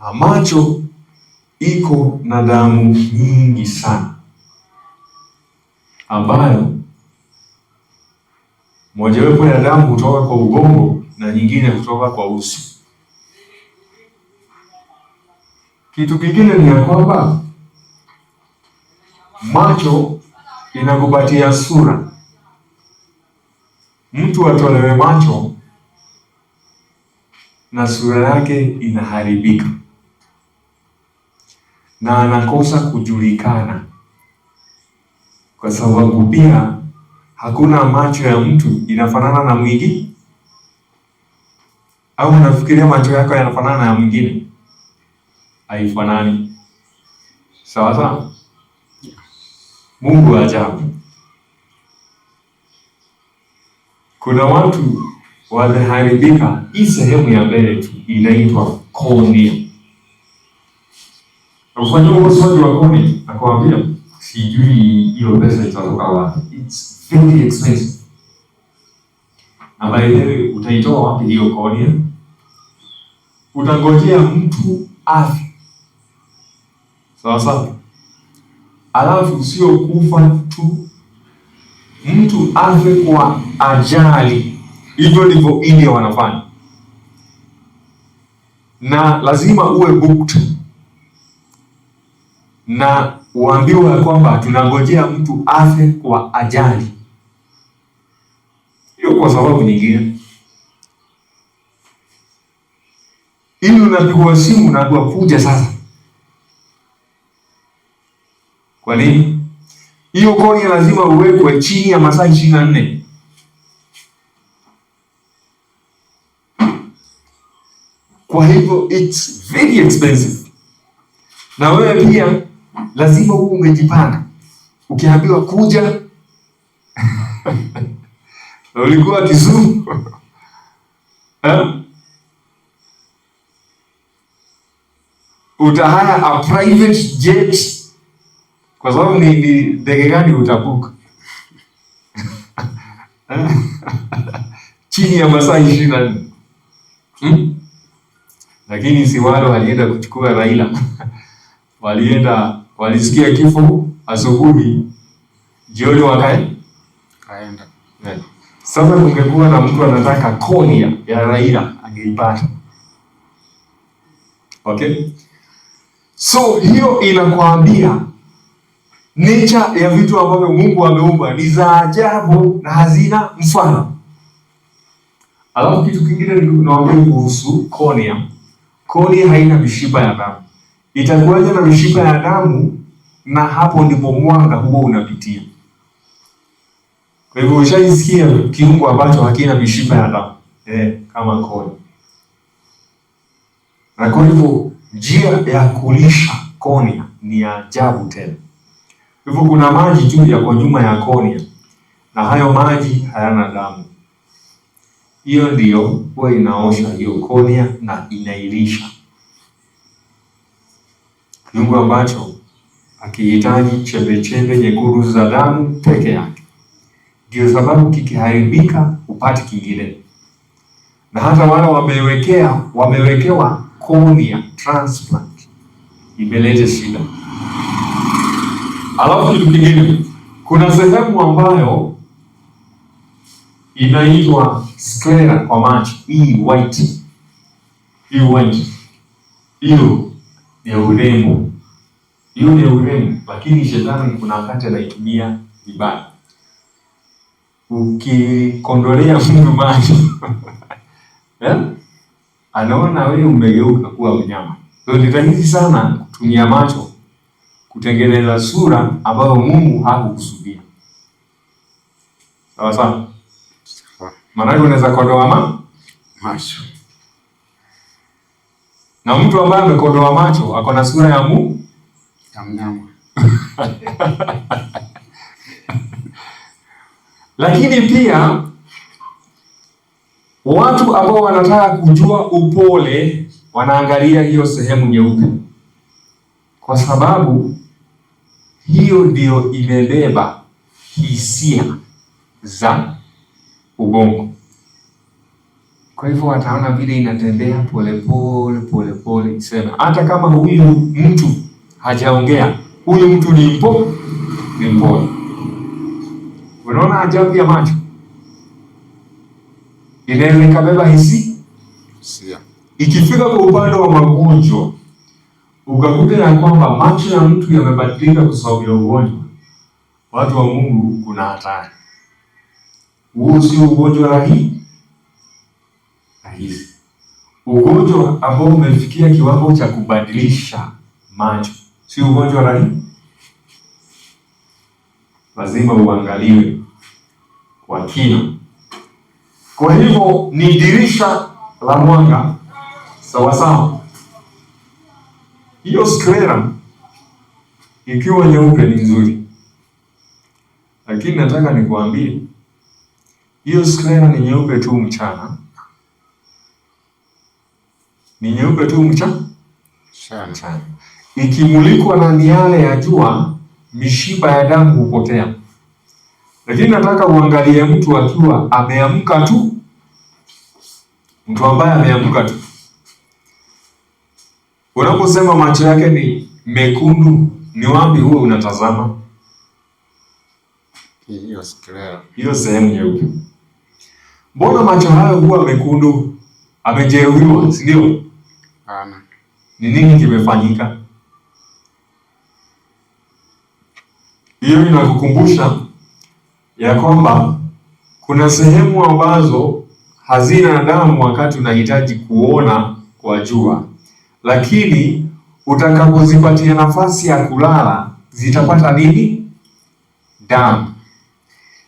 na macho iko na damu nyingi sana, ambayo mojawapo ya damu kutoka kwa ubongo na nyingine kutoka kwa uso. Kitu kingine ni ya kwamba macho inakupatia sura. Mtu atolewe macho na sura yake inaharibika na anakosa kujulikana, kwa sababu pia hakuna macho ya mtu inafanana na mwingine. Au unafikiria macho yako yanafanana na mwingine? Haifanani. Sawa. Mungu ajabu. Kuna watu wameharibika, hii sehemu ya mbele tu inaitwa cornea. Ufanye usomaji wa cornea, nakwambia sijui hiyo pesa itatoka wapi. It's very expensive. Na baadaye utaitoa wapi hiyo cornea? Utangojea mtu afe. Sawa. Alafu sio kufa tu, mtu afe kwa ajali. Hivyo ndivyo India wanafanya, na lazima uwe booked na uambiwe ya kwamba tunangojea mtu afe kwa ajali. Hiyo kwa sababu nyingine, ili unapigwa simu unaambiwa kuja sasa. Kwa nini? Hiyo cornea lazima uwekwe chini ya masaa 24. Kwa hivyo it's very expensive. Na wewe pia lazima uwe umejipanga. Ukiambiwa kuja ulikuwa Kisumu utahaya a private jet, kwa sababu ni ndege gani utabuka chini ya masaa 24. Lakini si wale walienda kuchukua Raila walisikia kifo asubuhi, jioni kaenda. Sasa kungekuwa na mtu anataka cornea ya Raila angeipata. Okay? So hiyo inakwambia nature ya vitu ambavyo Mungu ameumba ni za ajabu na hazina mfano. Alafu kitu kingine ninawaambia kuhusu cornea. Cornea haina mishipa ya damu. Itakuwaje na mishipa ya damu? Na hapo ndipo mwanga huo unapitia. Kwa hivyo ushaisikia kiungo ambacho hakina mishipa ya damu kama cornea. Na kwa hivyo njia ya kulisha cornea ni ajabu tena. Hivyo kuna maji tu yako nyuma ya cornea, na hayo maji hayana damu. hiyo ndio huwa inaosha hiyo cornea na inailisha kiungo ambacho akihitaji chembe nyekundu za damu peke yake. Ndio sababu kikiharibika upate kingine. Na hata wale wamewekewa cornea transplant imeleta shida. Alafu kitu kingine, kuna sehemu ambayo inaitwa sclera kwa macho, hii white. Hiyo ni urembo. Lakini shetani kuna wakati anaitumia vibaya. Ukikondolea mtu macho anaona wewe umegeuka kuwa mnyama. Ndio ni rahisi sana kutumia macho kutengeneza sura ambayo Mungu hakukusudia. Sawa sawa. Maana unaweza kondoa macho. Na mtu ambaye amekondoa macho ako na sura ya mnyama. Lakini pia watu ambao wanataka kujua upole wanaangalia hiyo sehemu nyeupe, kwa sababu hiyo ndio imebeba hisia za ubongo. Kwa hivyo wataona vile inatembea pole, sema hata kama huyu mtu hajaongea, huyu mtu ni mpole. Unaona ajabu ya macho, inaweza ikabeba hisia. Ikifika kwa upande wa magonjwa, ukakuta ya kwamba macho ya mtu yamebadilika kwa sababu ya ugonjwa, watu wa Mungu, kuna hatari. Huo sio ugonjwa rahisi. Ugonjwa ambao umefikia kiwango cha kubadilisha macho sio ugonjwa rahisi. Lazima uangaliwe kwa kina. Kwa hivyo ni dirisha la mwanga sawa. Hiyo sclera ikiwa nyeupe ni nzuri, lakini nataka nikuambie hiyo sclera ni nyeupe tu mchana. Mchana. Ikimulikwa na miale ya jua, mishipa ya damu hupotea. Lakini nataka uangalie mtu akiwa ameamka tu. Mtu ambaye ameamka tu, unaposema macho yake ni mekundu, ni wapi huo unatazama? Hiyo sclera, hiyo sehemu nyeupe. Mbona macho hayo huwa mekundu? Amejeruhiwa, si ndio? Ni nini kimefanyika? Hiyo inakukumbusha ya kwamba kuna sehemu ambazo hazina damu wakati unahitaji kuona kwa jua, lakini utakapozipatia nafasi ya kulala zitapata nini? Damu.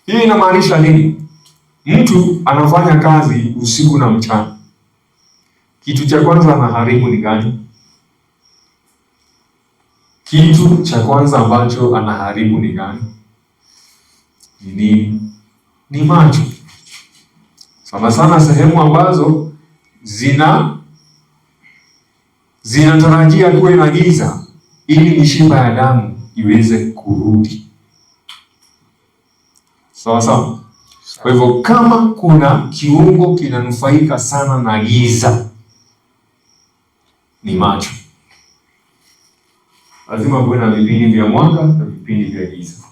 Hii inamaanisha nini? Mtu anafanya kazi usiku na mchana. Kitu cha kwanza anaharibu ni gani? Kitu cha kwanza ambacho anaharibu ni gani? Ni nini? Ni macho. Sana sehemu ambazo zinatarajia kuwe na giza ili mishipa ya damu iweze kurudi. Sawa. Kwa hivyo kama kuna kiungo kinanufaika sana na giza, ni macho. Lazima kuwe na vipindi vya mwanga na vipindi vya giza.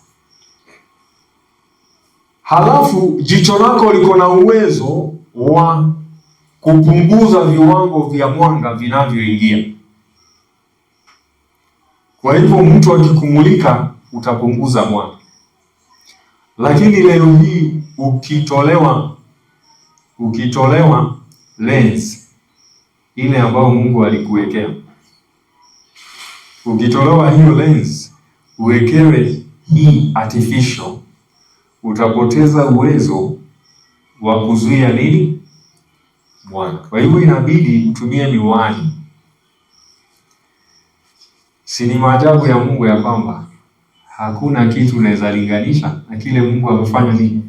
Halafu jicho lako liko na uwezo wa kupunguza viwango vya mwanga vinavyoingia. Kwa hivyo mtu akikumulika utapunguza mwanga. Lakini leo hii ukitolewa lens ile ambayo Mungu alikuwekea, ukitolewa hiyo lens uwekewe hii artificial, utapoteza uwezo wa kuzuia nini? Mwanga. Kwa hivyo inabidi utumie miwani. Si ni maajabu ya Mungu ya kwamba hakuna kitu unaweza linganisha na kile Mungu amefanya nini?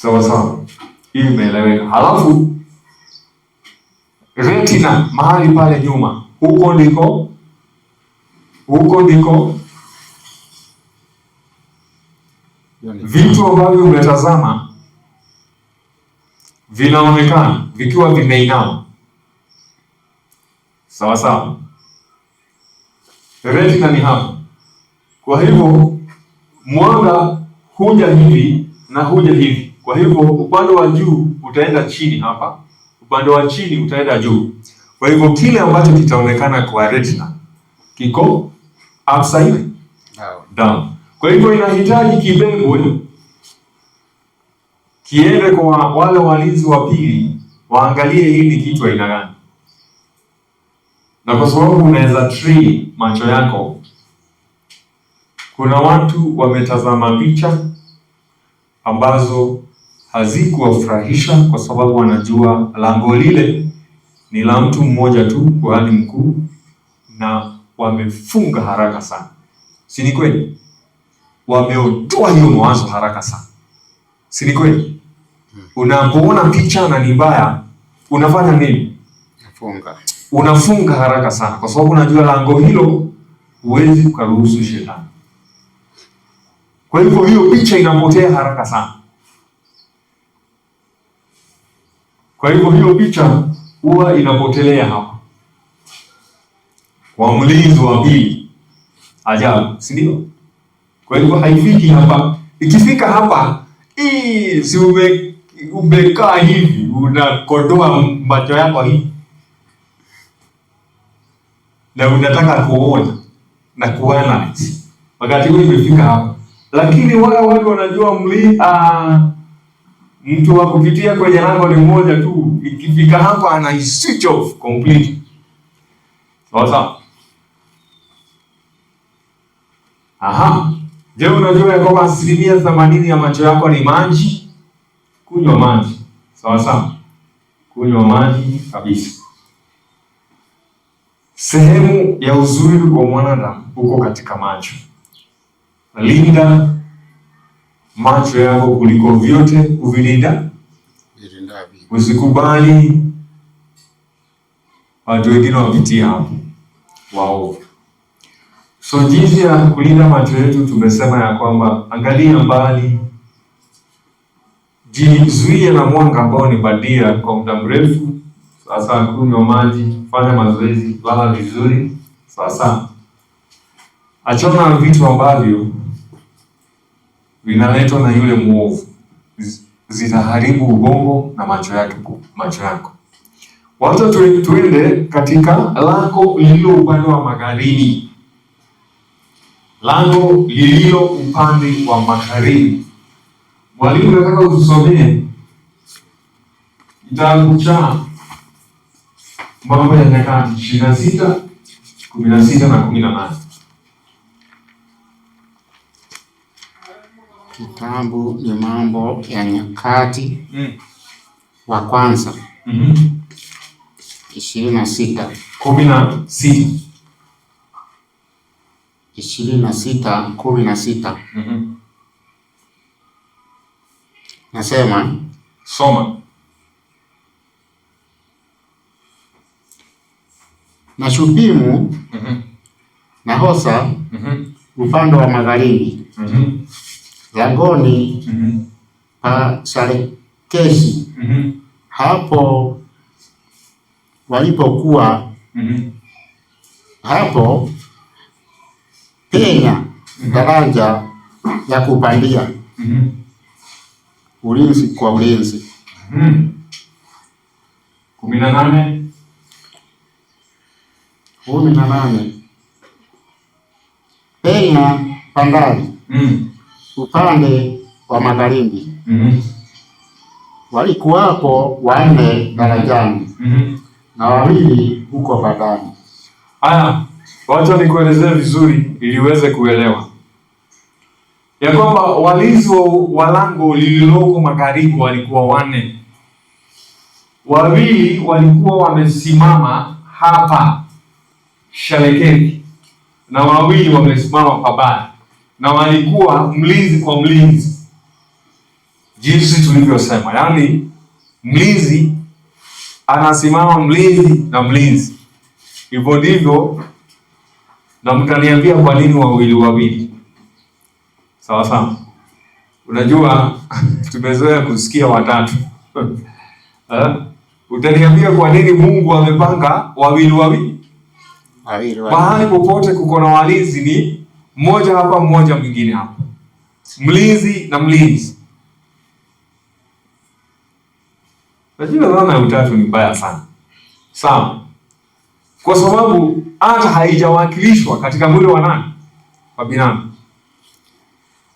Sawa sawa, hii imeeleweka. Halafu retina mahali pale nyuma, huko ndiko vitu ambavyo umetazama vinaonekana vikiwa vimeinama. Sawa sawa, retina ni hapa. Kwa hivyo mwanga huja hivi na huja hivi. Kwa hivyo upande wa juu utaenda chini hapa, upande wa chini utaenda juu. Kwa hivyo kile ambacho kitaonekana kwa retina kiko upside down. Kwa hivyo inahitaji kibebwe kiende kwa wale walinzi wa pili waangalie hili kitu aina gani. Na kwa sababu unaweza train macho yako, kuna watu wametazama picha ambazo hazikuwafurahisha kwa sababu wanajua lango lile ni la mtu mmoja tu, kuhani mkuu, na wamefunga haraka sana. Si ni kweli? Wameondoa hiyo mawazo haraka sana. Si ni kweli? Unapoona picha na ni mbaya, unafanya nini? Unafunga haraka sana kwa sababu unajua lango hilo huwezi kuruhusu shetani. Kwa hivyo hiyo picha inapotea haraka sana. Kwa hivyo hiyo picha huwa inapotelea hapa kwa mlinzi wa pili. Ajabu, si ndio? Kwa hivyo haifiki hapa. Ikifika hapa, si umekaa hivi, unakodoa macho yako hivi na unataka kuona na kuanalyze. Wakati huu imefika hapa. Lakini wale watu wanajua mtu wa kupitia kwenye lango ni mmoja tu. Ikifika hapa ana switch off completely. Sawa. Aha. Je, unajua ya kwamba 80% ya macho yako ni maji? Kunywa maji. Sawa. Kunywa maji kabisa. Sehemu ya uzuri wa mwanadamu uko katika macho. Linda macho yako kuliko vyote uvilinda. Usikubali watu wengine wapitie hapo waovu. So jinsi ya kulinda macho yetu tumesema ya kwamba angalia mbali, jizuie na mwanga ambao ni bandia kwa muda mrefu. Sasa kunywa maji, fanya mazoezi, lala vizuri. Sasa achana na vitu ambavyo vinaletwa na yule mwovu, zitaharibu ubongo na macho yako. Wacha tuende katika lango lililo upande wa magharibi. Lango lililo upande wa magharibi. Mwalimu nataka usomee kitabu cha Mambo ya Nyakati 26, 16 na 18. Kitabu ni Mambo ya Nyakati wa kwanza 26 16. Nasema soma. Na Shupimu na Hosa upande wa magharibi, langoni pa Salekeshi, hapo walipokuwa hapo penya daraja ya kupandia, ulinzi kwa ulinzi. 18 penya pandali upande wa magharibi, walikuwapo 4 darajani na 2 huko badani. Haya, wacha nikuelezee vizuri ili uweze kuelewa ya kwamba walinzi wa lango lililoko magharibi walikuwa 4. 2 walikuwa wamesimama hapa Shaleketi na 2 wamesimama pabaya, na walikuwa mlinzi kwa mlinzi. jinsi tulivyosema, yaani mlinzi anasimama mlinzi na mlinzi. Hivyo ndivyo, na mtaniambia kwa nini wawili wawili? Sawa sawa. Unajua tumezoea kusikia watatu. Utaniambia kwa nini Mungu amepanga wawili wawili? Mahali popote kuko na walinzi ni mmoja hapa mmoja mwingine hapa, mlinzi na mlinzi. Najua dhana ya utatu ni mbaya sana. Sawa. Kwa sababu hata haijawakilishwa katika mwili wa nani? Wa binadamu.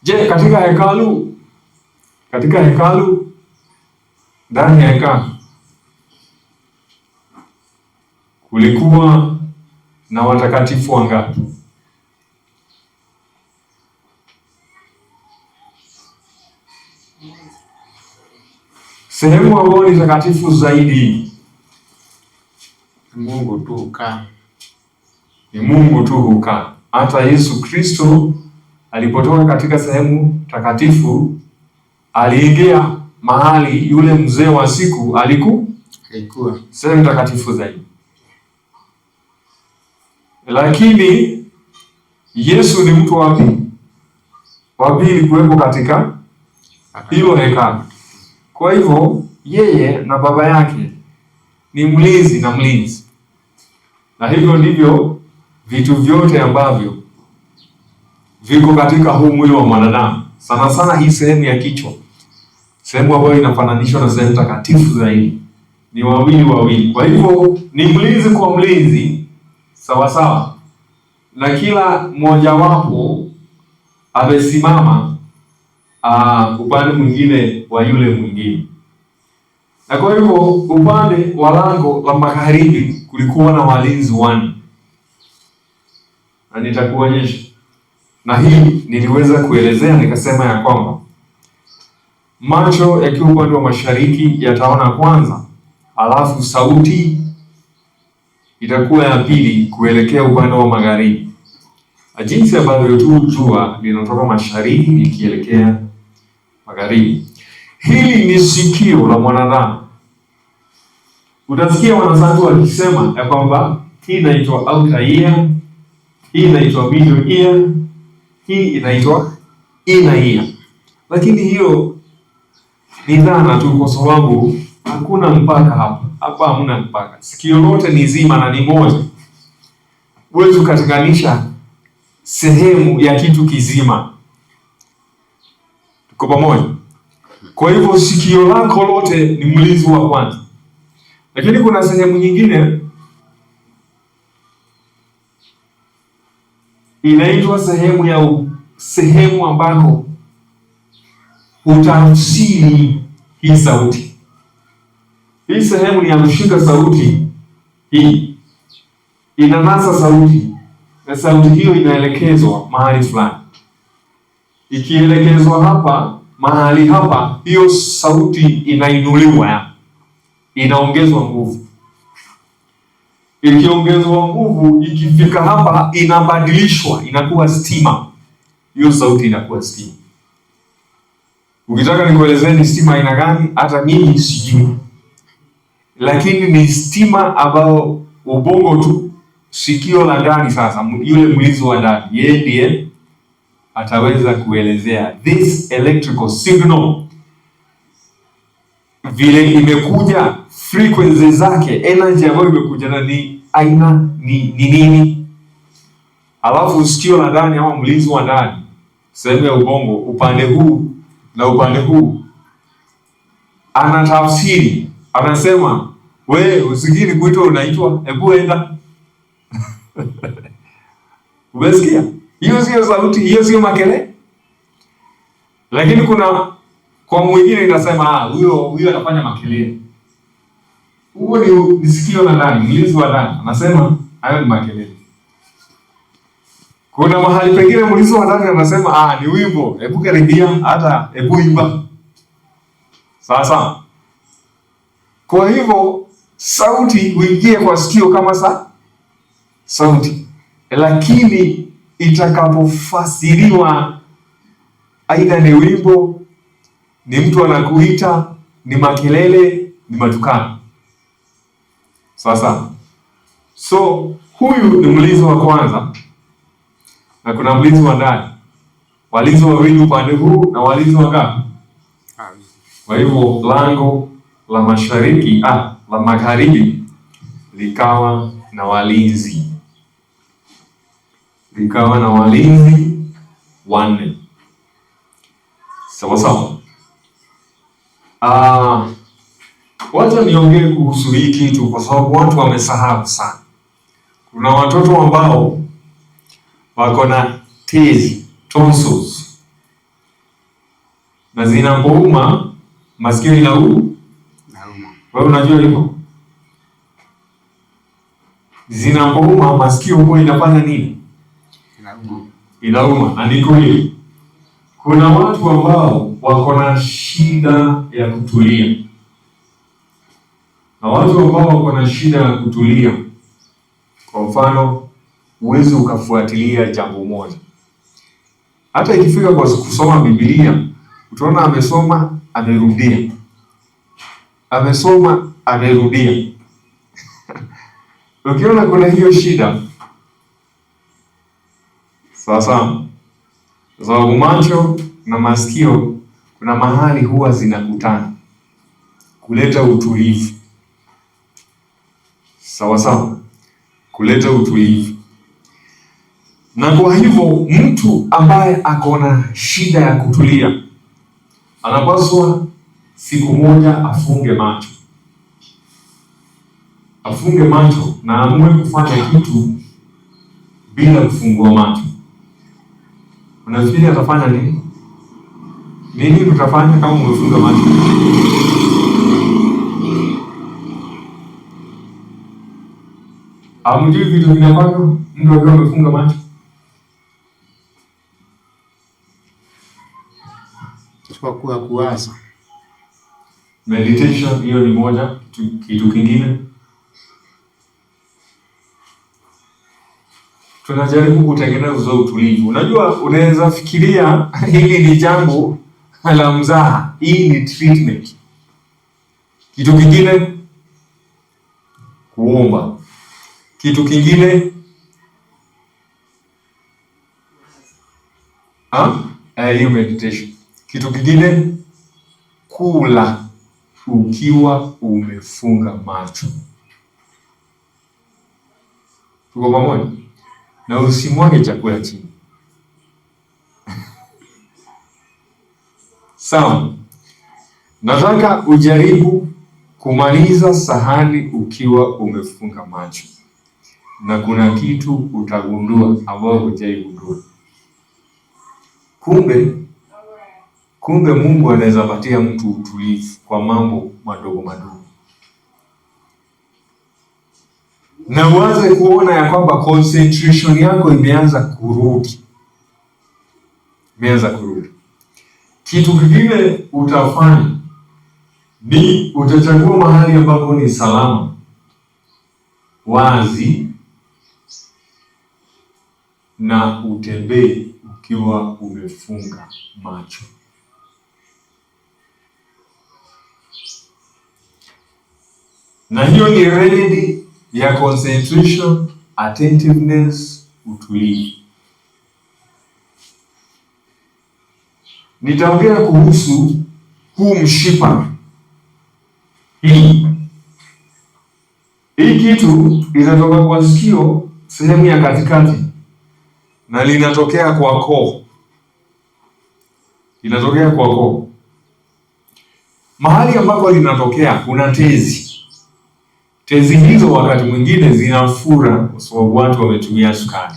Je, katika hekalu ndani ya hekalu kulikuwa na watakatifu wangapi? Sehemu ambayo ni takatifu zaidi Mungu tu hukaa. Ni Mungu tu hukaa. Hata Yesu Kristo alipotoka katika sehemu takatifu, aliingia mahali yule mzee wa siku alikuwa sehemu takatifu zaidi. Lakini Yesu ni mtu wa pili kuwepo katika hilo hekalu. Kwa hivyo yeye na baba yake ni mlinzi na mlinzi, na hivyo ndivyo vitu vyote ambavyo viko katika huu mwili wa mwanadamu, sana sana hii sehemu ya kichwa, sehemu ambayo inafananishwa na sehemu takatifu zaidi, ni wawili wawili. Kwa hivyo ni mlinzi kwa mlinzi, sawa sawa, na kila mmoja wapo amesimama upande mwingine wa yule mwingine. Na kwa hivyo upande wa lango la magharibi kulikuwa na walinzi 4, na nitakuonyesha. Na hii niliweza kuelezea nikasema ya kwamba macho yakiwa upande wa mashariki yataona kwanza, alafu sauti itakuwa ya pili kuelekea upande wa magharibi. Jinsi ambavyo tu jua linatoka mashariki likielekea magharibi. Hili ni sikio la mwanadamu. Utasikia wanasayansi wakisema ya kwamba hii inaitwa outer ear, hii inaitwa middle ear, hii inaitwa inner ear. Lakini hiyo ni dhana tu, kwa sababu hakuna mpaka hapa. Hapa hamna mpaka. Sikio lote ni zima na ni moja. Huwezi kukatenganisha sehemu ya kitu kizima. Tuko pamoja? Kwa hivyo sikio lako lote ni mlinzi wa kwanza. Lakini kuna sehemu nyingine inaitwa sehemu ambako utafsiri hii sauti. Hii sehemu ni ya kushika sauti hii. Inanasa sauti, na sauti hiyo inaelekezwa mahali fulani. Ikielekezwa hapa, mahali hapa, hiyo sauti inainuliwa, inaongezwa nguvu. Ikiongezwa nguvu, ikifika hapa inabadilishwa, inakuwa stima. Hiyo sauti inakuwa stima. Ukitaka nikuelezeni stima aina gani, hata mimi sijui. Lakini ni stima ambayo ubongo tu, sikio la ndani sasa, yule mlinzi wa ndani, yeye ndiye ataweza kuelezea this electrical signal vile imekuja, frequency zake, energy ambayo imekuja na ni aina ni nini. Alafu sikio la ndani ama mlinzi wa ndani, sehemu ya ubongo, upande huu na upande huu, anatafsiri, anasema we usikini kuitwa unaitwa, hebu enda. Umesikia? Hiyo sio sauti, hiyo sio makelele. Lakini kuna kwa mwingine inasema huyo anafanya makelele. Huo ni sikio la ndani, mlinzi wa ndani. Anasema hayo ni makelele. Kuna mahali pengine mlinzi wa ndani anasema ni wimbo, hebu karibia, hata hebu imba. Sasa kwa hivyo sauti huingie kwa sikio kama sauti, lakini itakapofasiriwa aidha ni wimbo, ni mtu anakuita, ni makelele, ni matukano. Sasa, so huyu ni mlinzi wa kwanza na kuna mlinzi wa ndani. Walinzi wawili upande huu na walinzi wangapi? Kwa hivyo lango la mashariki la magharibi likawa na walinzi. Likawa na walinzi 4. Sawa sawa. Wacha niongee kuhusu hii kitu kwa sababu watu wamesahau sana. Kuna watoto ambao wako na tezi, tonsils, na zinapouma masikio inauma. Wewe unajua hivyo? Zinapouma masikio huwa inafanya nini? Inauma. Andiko hili. Kuna watu ambao wako na shida ya kutulia. Na watu ambao wako na shida ya kutulia, kwa mfano, uwezi ukafuatilia jambo moja. Hata ikifika kwa kusoma Biblia, utaona amesoma, amerudia. Amesoma, amerudia. Ukiona kuna hiyo shida, sasa sababu macho na masikio kuna mahali huwa zinakutana kuleta utulivu. Sawa sawa, kuleta utulivu. Na kwa hivyo mtu ambaye ako na shida ya kutulia anapaswa siku moja afunge macho. Afunge macho na amue kufanya kitu bila kufungua macho. Unafikiri atafanya nini? Nini utafanya kama umefunga macho? Hamjui vitu vinafanywa mtu akiwa amefunga macho? Kwa kuwaza. Meditation hiyo ni moja. Kitu kingine tunajaribu kutengeneza utulivu. Unajua, unaweza fikiria hili ni jambo la mzaha. Hii ni treatment. Kitu kingine kuomba. Kitu kingine hiyo meditation. Kitu kingine kula ukiwa umefunga macho. Tuko pamoja? Na usimwage chakula chini. Sawa. Nataka ujaribu kumaliza sahani ukiwa umefunga macho. Na kuna kitu utagundua ambao hujaigundua. Kumbe Mungu anaweza patia mtu utulivu kwa mambo madogo madogo. Na uanze kuona ya kwamba concentration yako imeanza kurudi. Kitu kingine utafanya ni utachagua mahali ambapo ni salama, wazi, na utembee ukiwa umefunga macho. Na hiyo ni remedy ya concentration, attentiveness, utulivu. Nitaongea kuhusu huu mshipa. Hii kitu inatoka kwa sikio, sehemu ya katikati, na linatokea kwa koo. Mahali ambapo linatokea kuna tezi. Tezi hizo wakati mwingine zinafura kwa sababu watu wametumia sukari.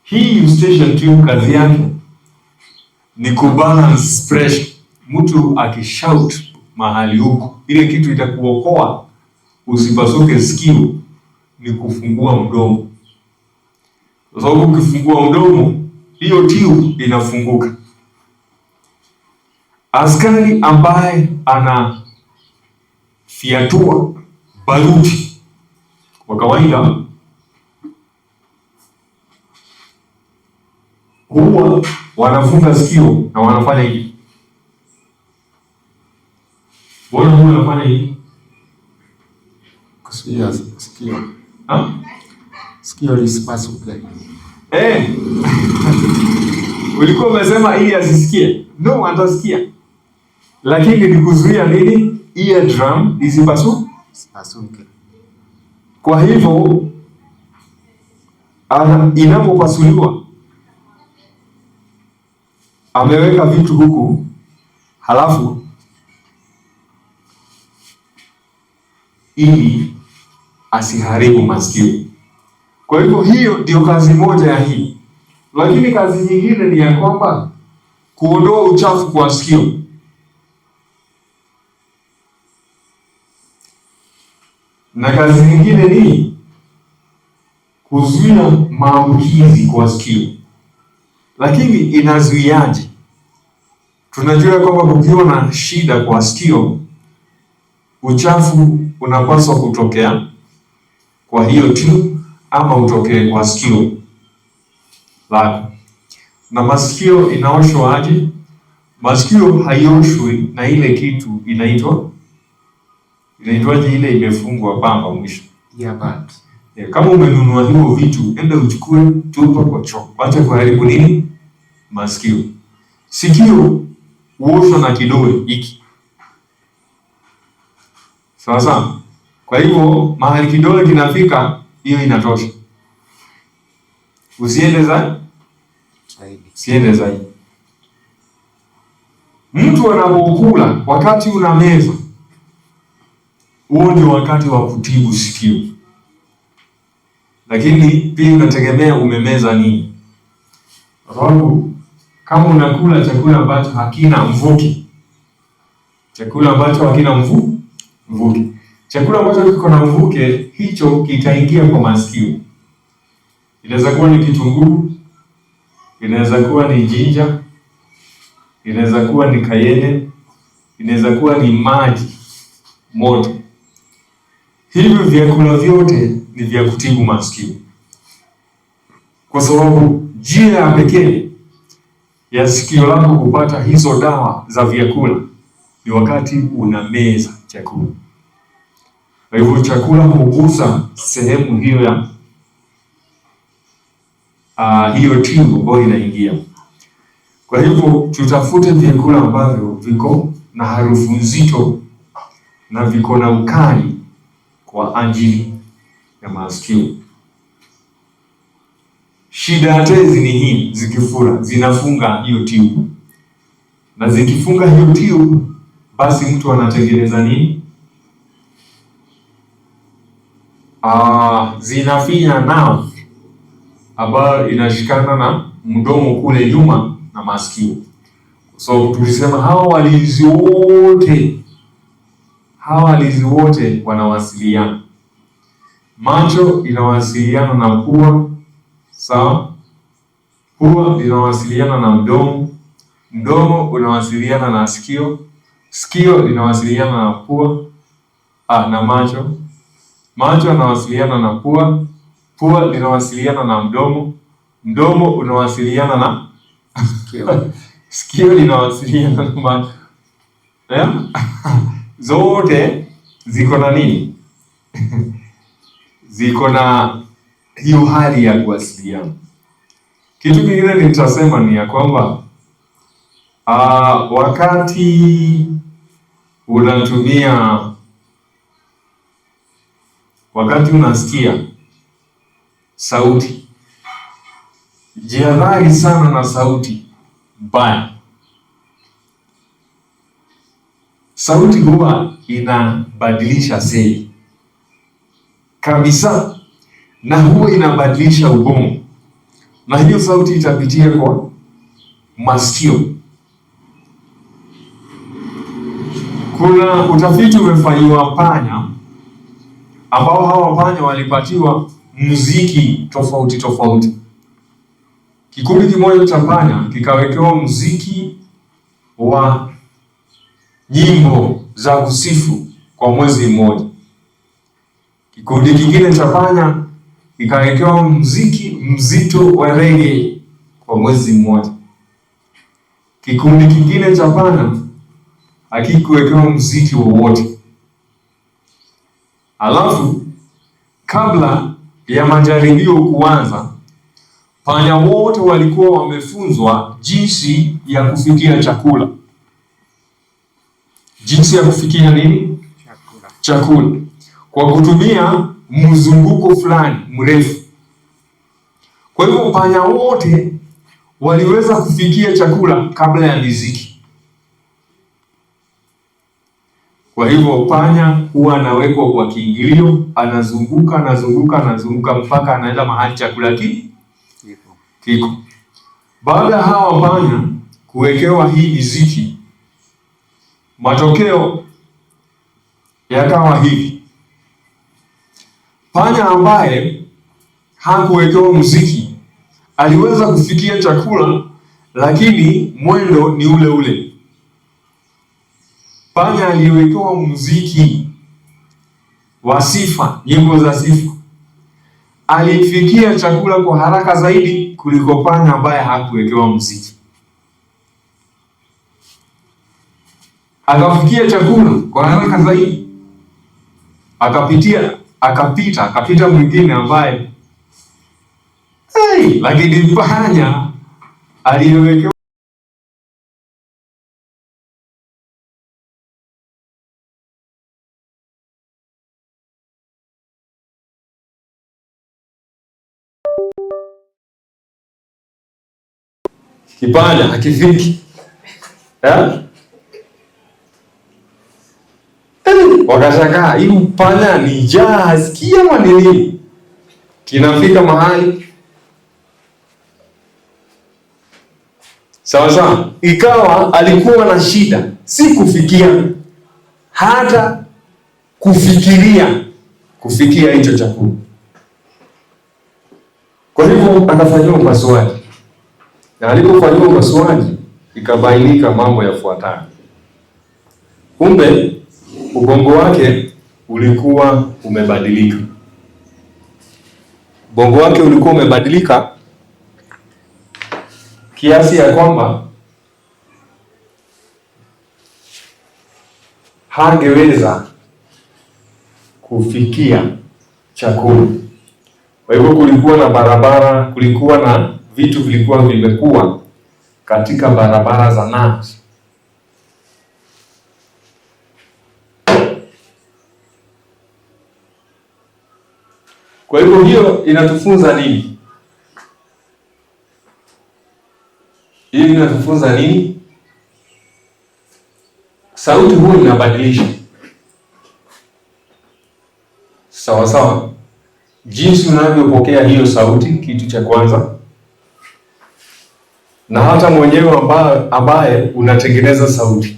Hii eustachian tube kazi yake ni kubalance pressure. Mtu akishout mahali huko, ile kitu itakuokoa usipasuke sikio ni kufungua mdomo. Kwa sababu ukifungua mdomo, hiyo tube inafunguka. Askari ambaye ana fiatua baruti kwa kawaida huwa wanafunga sikio na wanafanya hivi. Mbona huyu anafanya hivi? Kusikia sikio. Sikio lisipasuke. Ulikuwa umesema ili asisikie. No, atasikia. Lakini ni kuzuia nini? Eardrum isipasuke. Kwa hivyo inapopasuliwa ameweka vitu huku, halafu ili asiharibu masikio. Kwa hivyo hiyo ndio kazi moja ya hii, lakini kazi nyingine ni ya kwamba kuondoa uchafu kwa sikio. Na kazi nyingine ni kuzuia maambukizi kwa sikio. Lakini inazuiaje? Tunajua kwamba kukiwa na shida kwa sikio, uchafu unapaswa kutokea kwa hiyo tu, ama utokee kwa sikio lako. Na masikio inaoshwa aje? Masikio haioshwi na ile kitu inaitwaje? Ile imefungwa pamba mwisho. Kama umenunua hivyo vitu, enda uchukue, tupa kwa choo. Acha kuharibu nini? Masikio. Sikio uoshwa na kidole hiki. Sawa. Kwa hivyo mahali kidole kinafika, hiyo inatosha. Usiende zaidi. Mtu anapokula wakati una meza, huo ndio wakati wa kutibu sikio. Lakini pia unategemea umemeza nini. Sababu kama unakula chakula ambacho hakina mvuke, chakula ambacho kiko na mvuke, hicho kitaingia kwa masikio. Inaweza kuwa ni kitunguu, inaweza kuwa ni jinja, inaweza kuwa ni cayenne, inaweza kuwa ni maji moto. Hivyo vyakula vyote ni vya kutibu masikio, kwa sababu njia ya pekee ya sikio lako kupata hizo dawa za vyakula ni wakati unameza chakula. Kwa hivyo chakula hugusa sehemu hiyo ya hiyo tibu ambayo inaingia. Kwa hivyo tutafute vyakula ambavyo viko na harufu nzito na viko na ukali kwa ajili ya masikio. Shida ya tezi ni hii, zikifura zinafunga hiyo tibu, na zikifunga hiyo tibu, basi mtu anatengeneza nini? Zinafinya nerve ambayo inashikana na mdomo kule nyuma na masikio. So tulisema hawa walizi wote wanawasiliana. Macho inawasiliana na pua, sawa? Pua inawasiliana na mdomo, mdomo unawasiliana na sikio, sikio linawasiliana na pua na macho, macho yanawasiliana na pua, pua linawasiliana na mdomo, mdomo unawasiliana na sikio linawasiliana na macho. Zote ziko na nini? Ziko na hiyo hali ya kuwasiliana. Kitu kingine nitasema ni ya kwamba wakati unasikia sauti, jihadhari sana na sauti mbaya. Sauti huwa inabadilisha seli kabisa, na huwa inabadilisha ubongo, na hiyo sauti itapitia kwa masikio. Kuna utafiti umefanywa panya, ambao hawa panya walipatiwa muziki tofauti tofauti. Kikundi kimoja cha panya kikawekewa muziki wa nyimbo za kusifu kwa mwezi mmoja. Kikundi kingine cha panya kikawekewa muziki mzito wa reggae kwa mwezi mmoja. kikundi kingine cha panya hakikuwekewa mziki wowote. Alafu kabla ya majaribio kuanza, panya wote walikuwa wamefunzwa jinsi ya kufikia chakula. Jinsi ya kufikia nini? Chakula. Kwa kutumia mzunguko fulani mrefu. Kwa hivyo panya wote waliweza kufikia chakula kabla ya miziki. Kwa hivyo panya huwa anawekwa kwa kiingilio, anazunguka mpaka anaenda mahali chakula kiko. Baada ya hawa panya kuwekewa hii miziki, matokeo yakawa hivi. Panya ambaye hakuwekewa muziki aliweza kufikia chakula, lakini mwendo ni ule ule. Panya aliwekewa muziki wa sifa, nyimbo za sifa, alifikia chakula kwa haraka zaidi kuliko panya ambaye hakuwekewa muziki. Akafikia chakula kwa haraka zaidi, akapita mwingine ambaye lakini panya aliyewekewa kipanya hakifiki. Wakashangaa, hii panya ni njaa hasikii ama ni nini? Kinafika mahali sawa, ikawa alikuwa na shida, si kufikia, hata kufikia hicho chakula. Kwa hivyo akafanyiwa upasuaji, na alipofanyiwa upasuaji ikabainika mambo yafuatayo. Kumbe ubongo wake ulikuwa umebadilika. Ubongo wake ulikuwa umebadilika kiasi ya kwamba hangeweza kufikia chakula. Kwa hivyo kulikuwa na barabara, kulikuwa na vitu vilikuwa vimekuwa katika barabara za nerves. Kwa hivyo hiyo inatufunza nini? Hii inatufunza nini? Sauti huwa inabadilisha. Sawa. Jinsi unavyopokea hiyo sauti, kitu cha kwanza, na hata mwenyewe ambaye unatengeneza sauti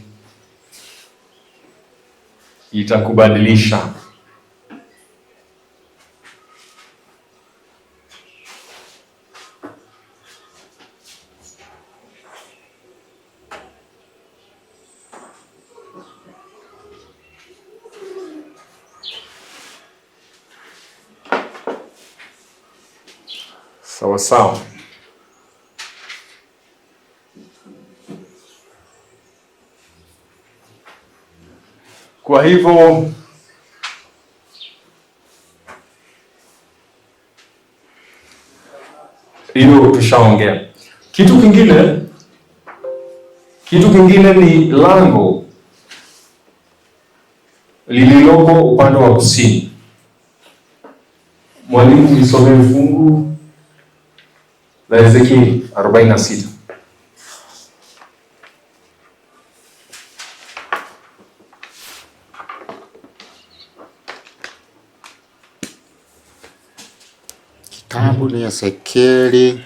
itakubadilisha. Sawa. Kwa hivyo hilo tushaongea. Kitu kingine ni lango lililoko upande wa kusini. Mwalimu, nisomee fungu la Ezekieli 46. Kitabu ni Ezekieli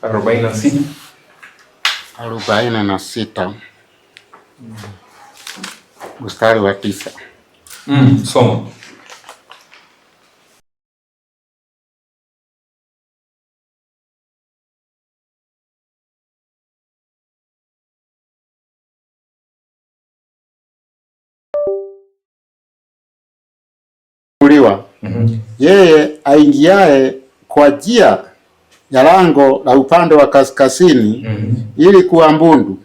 46 mstari wa 9. Soma. Yeye aingiaye kwa njia ya lango la upande wa kaskazini ili kuwa mbundu,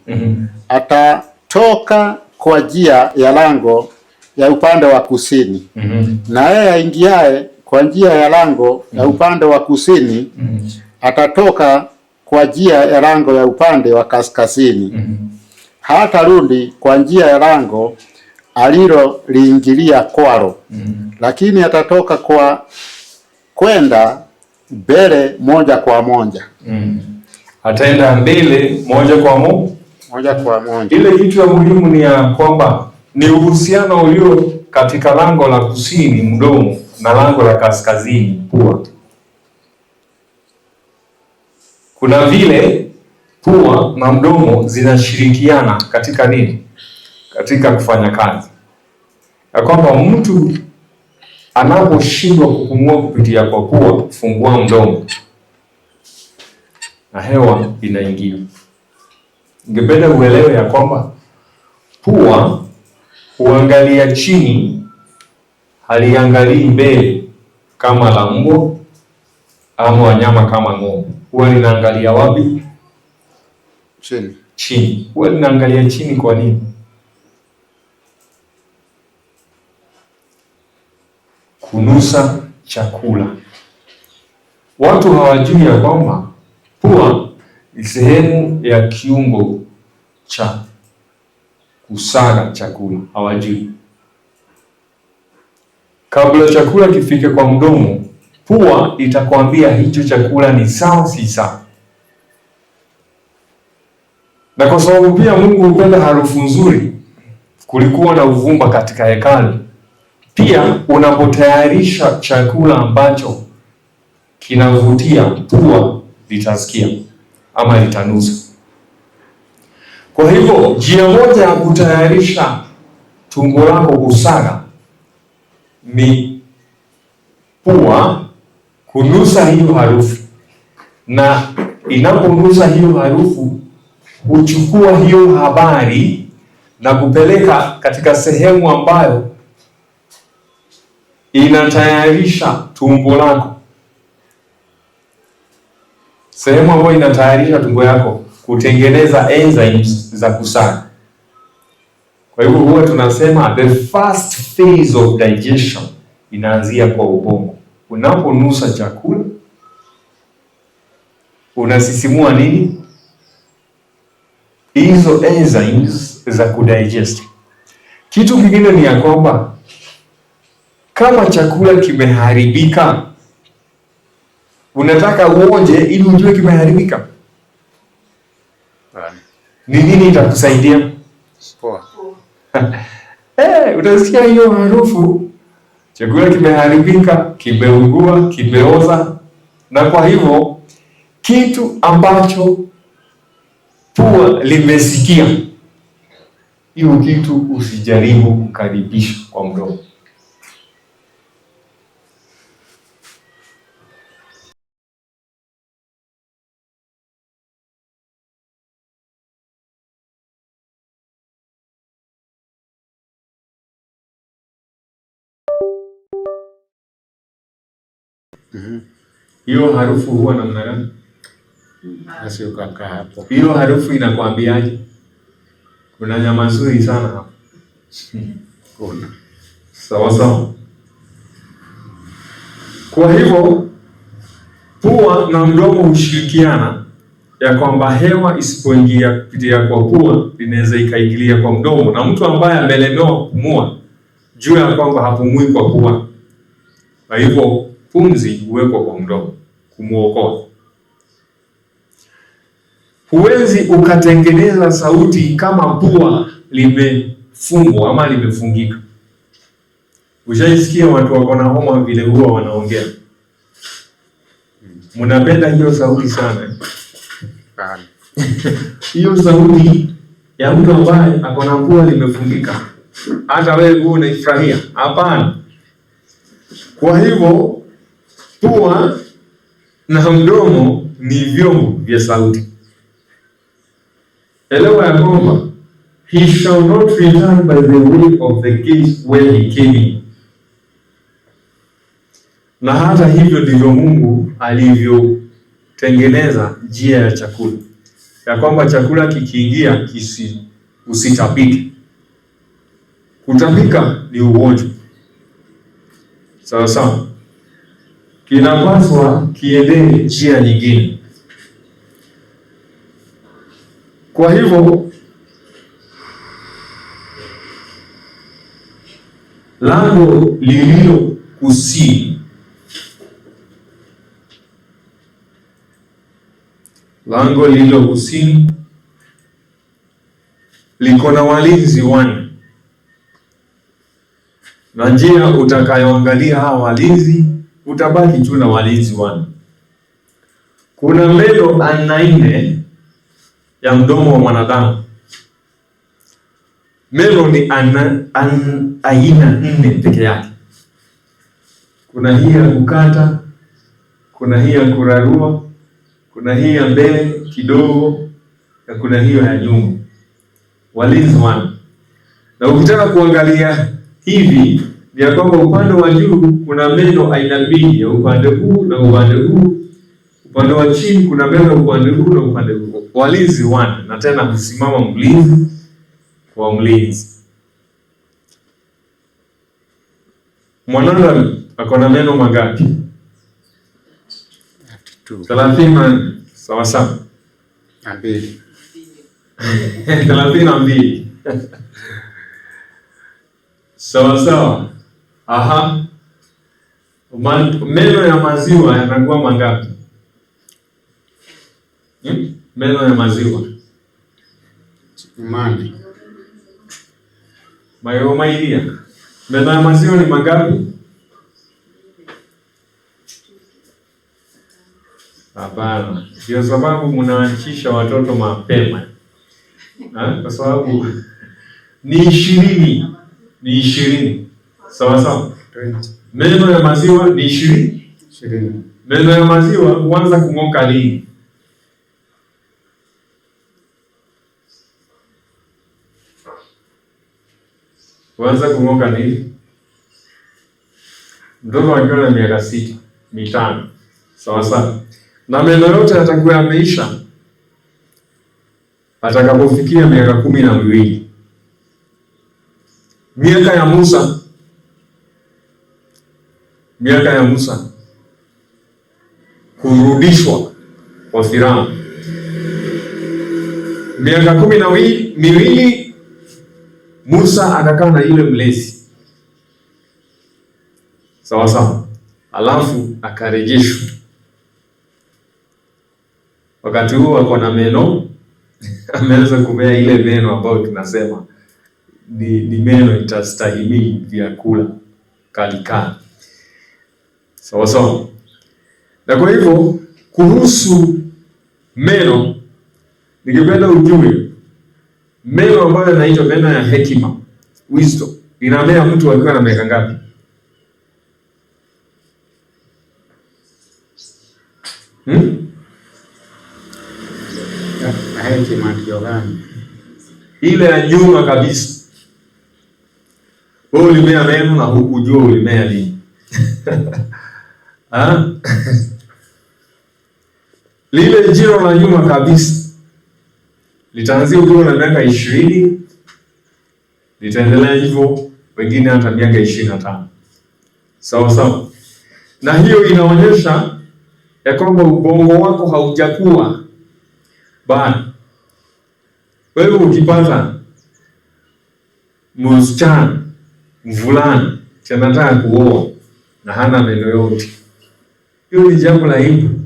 atatoka kwa njia ya lango ya upande wa kusini. Na yeye aingiaye kwa njia ya lango ya upande wa kusini atatoka kwa njia ya lango ya upande wa kaskazini. Hatarudi kwa njia ya lango aliloliingilia kwalo, lakini atatoka kwa kwenda mbele moja kwa moja. Ataenda mbele moja kwa moja. Ile kitu ya muhimu ni ya kwamba ni uhusiano ulio katika lango la kusini mdomo na lango la kaskazini pua. Kuna vile pua na mdomo zinashirikiana katika nini? Katika kufanya kazi. Ya kwamba mtu anaposhindwa kupumua kupitia kwa pua, fungua mdomo na hewa inaingia. Ningependa uelewe ya kwamba pua huangalia chini, haliangalii mbele kama la mbwa ama wanyama kama ng'ombe. Huwa linaangalia wapi? Chini. Huwa linaangalia chini. Kwa nini? Kunusa chakula. Watu hawajui ya kwamba pua ni sehemu ya kiungo cha kusaga chakula. Hawajui. Kabla chakula kifike kwa mdomo, pua itakwambia hicho chakula ni sawa si sawa. Na kwa sababu pia Mungu hupenda harufu nzuri, kulikuwa na uvumba katika hekalu. Pia unapotayarisha chakula ambacho kinavutia, pua litasikia ama litanusa. Kwa hivyo njia moja ya kutayarisha tumbo lako kusaga ni pua kunusa hiyo harufu, na inaponusa hiyo harufu huchukua hiyo habari na kupeleka katika sehemu ambayo inatayarisha tumbo lako, sehemu ambayo inatayarisha tumbo yako kutengeneza enzymes za kusaga. Kwa hivyo huwa tunasema the first phase of digestion inaanzia kwa ubongo. Unaponusa chakula unasisimua nini? Hizo enzymes za kudigest. Kitu kingine ni ya kwamba kama chakula kimeharibika, unataka uonje ili ujue kimeharibika. Ni nini itakusaidia? Poa. Utasikia hiyo harufu, chakula kimeharibika, kimeungua, kimeoza. Na kwa hivyo kitu ambacho pua limesikia, hiyo kitu usijaribu kukaribisha kwa mdomo. Hiyo harufu huwa namna gani? Basi ukakaa hapo. Hiyo harufu inakwambiaje? Kuna nyama nzuri sana hapo. Kuna. Sawa sawa. Kwa hivyo pua na mdomo hushirikiana, ya kwamba hewa isipoingia kupitia kwa pua inaweza ikaingilia kwa mdomo, na mtu ambaye amelemewa kupumua juu ya kwamba hapumui kwa pua. Kwa hivyo pumzi huwekwa kwa mdomo kumuokoa. Huwezi ukatengeneza sauti kama pua limefungwa ama limefungika. Ushaisikia watu wako na homa vile huwa wanaongea? Mnapenda hiyo sauti sana. Hiyo sauti ya mtu ambaye ako na pua limefungika, hata wewe unaifurahia? Hapana. Kwa hivyo pua na mdomo ni vyombo vya sauti. Elewa ya kwamba he shall not return by the way of the gate where he came in. Na hata hivyo ndivyo Mungu alivyotengeneza tengeneza njia ya chakula, ya kwamba chakula kikiingia usitapike. Kutapika ni ugonjwa, sawa sawa, kinapaswa kiendee njia nyingine. Kwa hivyo lango lililo kusini, lango lililo kusini liko na walinzi 4, na njia utakayoangalia hawa walinzi utabaki tu na walinzi 4. Kuna meno aina 4 ya mdomo wa mwanadamu. Meno ni aina 4 peke yake. Kuna hii ya kukata, kuna hii ya kurarua, kuna hii ya mbele kidogo, na kuna hiyo ya nyuma. Walinzi 4. Na ukitaka kuangalia hivi ni ya kwamba upande wa juu kuna meno aina 2 ya upande huu na upande huu. Upande wa chini kuna meno upande huu na upande huu. Walinzi 4, na tena kusimama mlinzi kwa mlinzi. Mwanadamu ako na meno mangapi? 30. Sawa sawa. 32. Sawa sawa. Aha. Meno ya maziwa yanakuwa mangapi? Meno ya maziwa. Mane. Maidia. Meno ya maziwa ni mangapi? Hapana. Ndio sababu mnawanchisha watoto mapema. Kwa sababu ni 20. Ni 20. Sawa sawa. Meno ya maziwa ni 20. Meno ya maziwa huanza kung'oka lini? Huanza kung'oka lini? Mtoto akiwa na miaka 6, 5. Sawa sawa. Na meno yote yatakuwa yameisha atakapofikia miaka 12. Miaka ya Musa kurudishwa kwa Firauni. Miaka 12 Musa akakaa na yule mlezi. Sawa sawa. Alafu akarejeshwa. Wakati huo ako na meno ameweza kumea ile meno ambayo tunasema ni meno itastahimili vyakula kalikali. Sawa sawa. Na kwa hivyo kuhusu meno, ningependa ujue meno ambayo yanaitwa meno ya hekima, wisdom, inamea mtu akiwa na miaka ngapi? Hekima ndio gani? Ile ya nyuma kabisa. Wewe ulimea meno na hukujua ulimea lini. Lile jino la nyuma kabisa litaanzia ukiwa na miaka 20, litaendelea hivyo, wengine hata miaka 25. Sawa sawa. Na hiyo inaonyesha ya kwamba ubongo wako haujakuwa bado. Wewe ukipata msichana, mvulana, anataka kuoa na hana meno yote, hiyo ni jambo la aibu.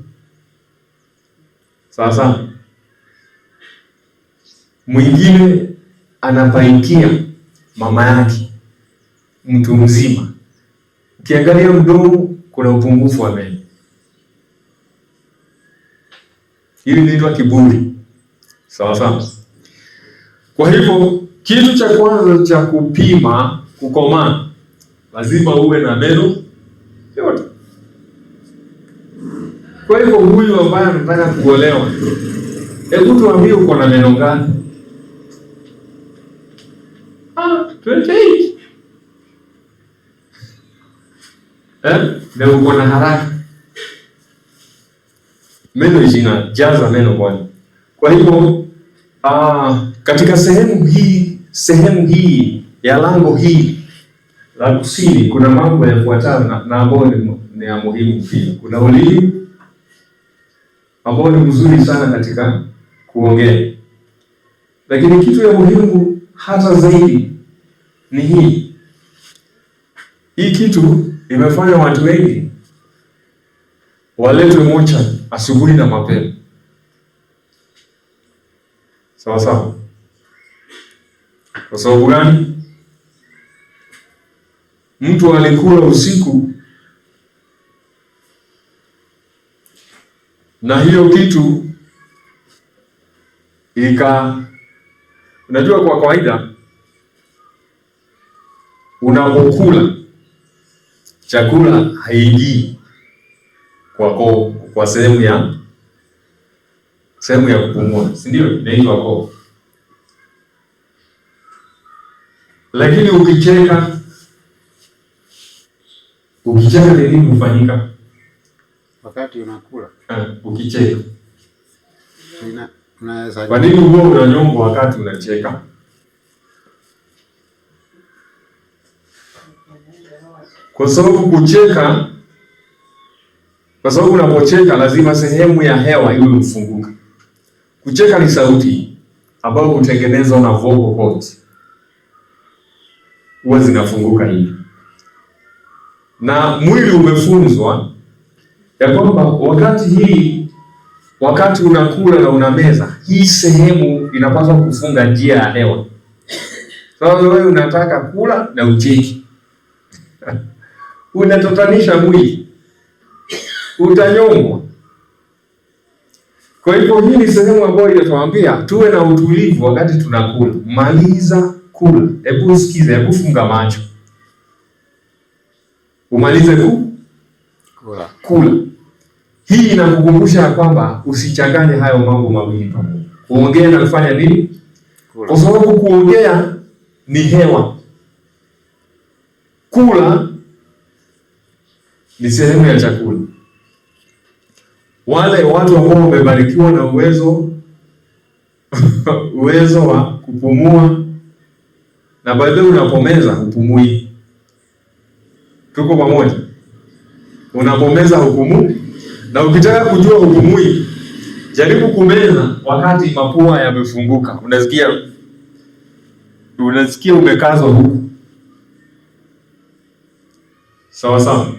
Sasa mwingine anapaikia mama yake, mtu mzima, ukiangalia mdomo kuna upungufu wa meno. Hili linaitwa kiburi. Sawa sawa. Kwa hivyo kitu cha kwanza cha kupima kukomaa, lazima uwe na meno yote. Kwa hivyo huyu ambaye anataka kuolewa, hebu tuambie uko na meno ngapi? 28. Na uko na haraka. Meno zinajaza meno Bwana. Kwa hivyo katika sehemu hii ya lango hii la kusini kuna mambo yafuatayo na ambayo ni ya muhimu pia. Kuna ulimi ambao ni mzuri sana katika kuongea, lakini kitu ya muhimu hata zaidi ni hii kitu imefanya watu wengi waletwe mocha asubuhi na mapema. Sawa sawa. Kwa sababu gani? Mtu alikula usiku na hiyo kitu unajua, kwa kawaida unapokula chakula haingii kwa sehemu ya kupumua, si ndio? Inaitwa koo. Lakini ukicheka ni nini hufanyika wakati unakula? Ukicheka unaweza. Kwa nini huwa unanyongwa wakati unacheka? Kwa sababu unapocheka lazima sehemu ya hewa iwe mfunguka. Kucheka ni sauti ambayo hutengenezwa na vocal cords, huwa zinafunguka hivi, na mwili umefunzwa ya kwamba wakati unakula na unameza, hii sehemu inapaswa kufunga njia ya hewa. Sasa wewe unataka kula na ucheki unatatanisha mwili, utanyongwa. Kwa hivyo hii ni sehemu ambayo inatuambia tuwe na utulivu wakati tunakula. Maliza kula, hebu sikiza, hebu funga macho, umalize kula. Hii inakukumbusha ya kwamba usichanganye hayo mambo mawili pamoja. Kuongea na kufanya nini? Kwa sababu kuongea ni hewa, kula ni sehemu ya chakula. Wale watu ambao wamebarikiwa na uwezo wa kupumua, na baadaye unapomeza hupumui. Tuko pamoja? Unapomeza hupumui, na ukitaka kujua hupumui, jaribu kumeza wakati mapua yamefunguka. Unasikia umekazwa huku. Sawa sawa.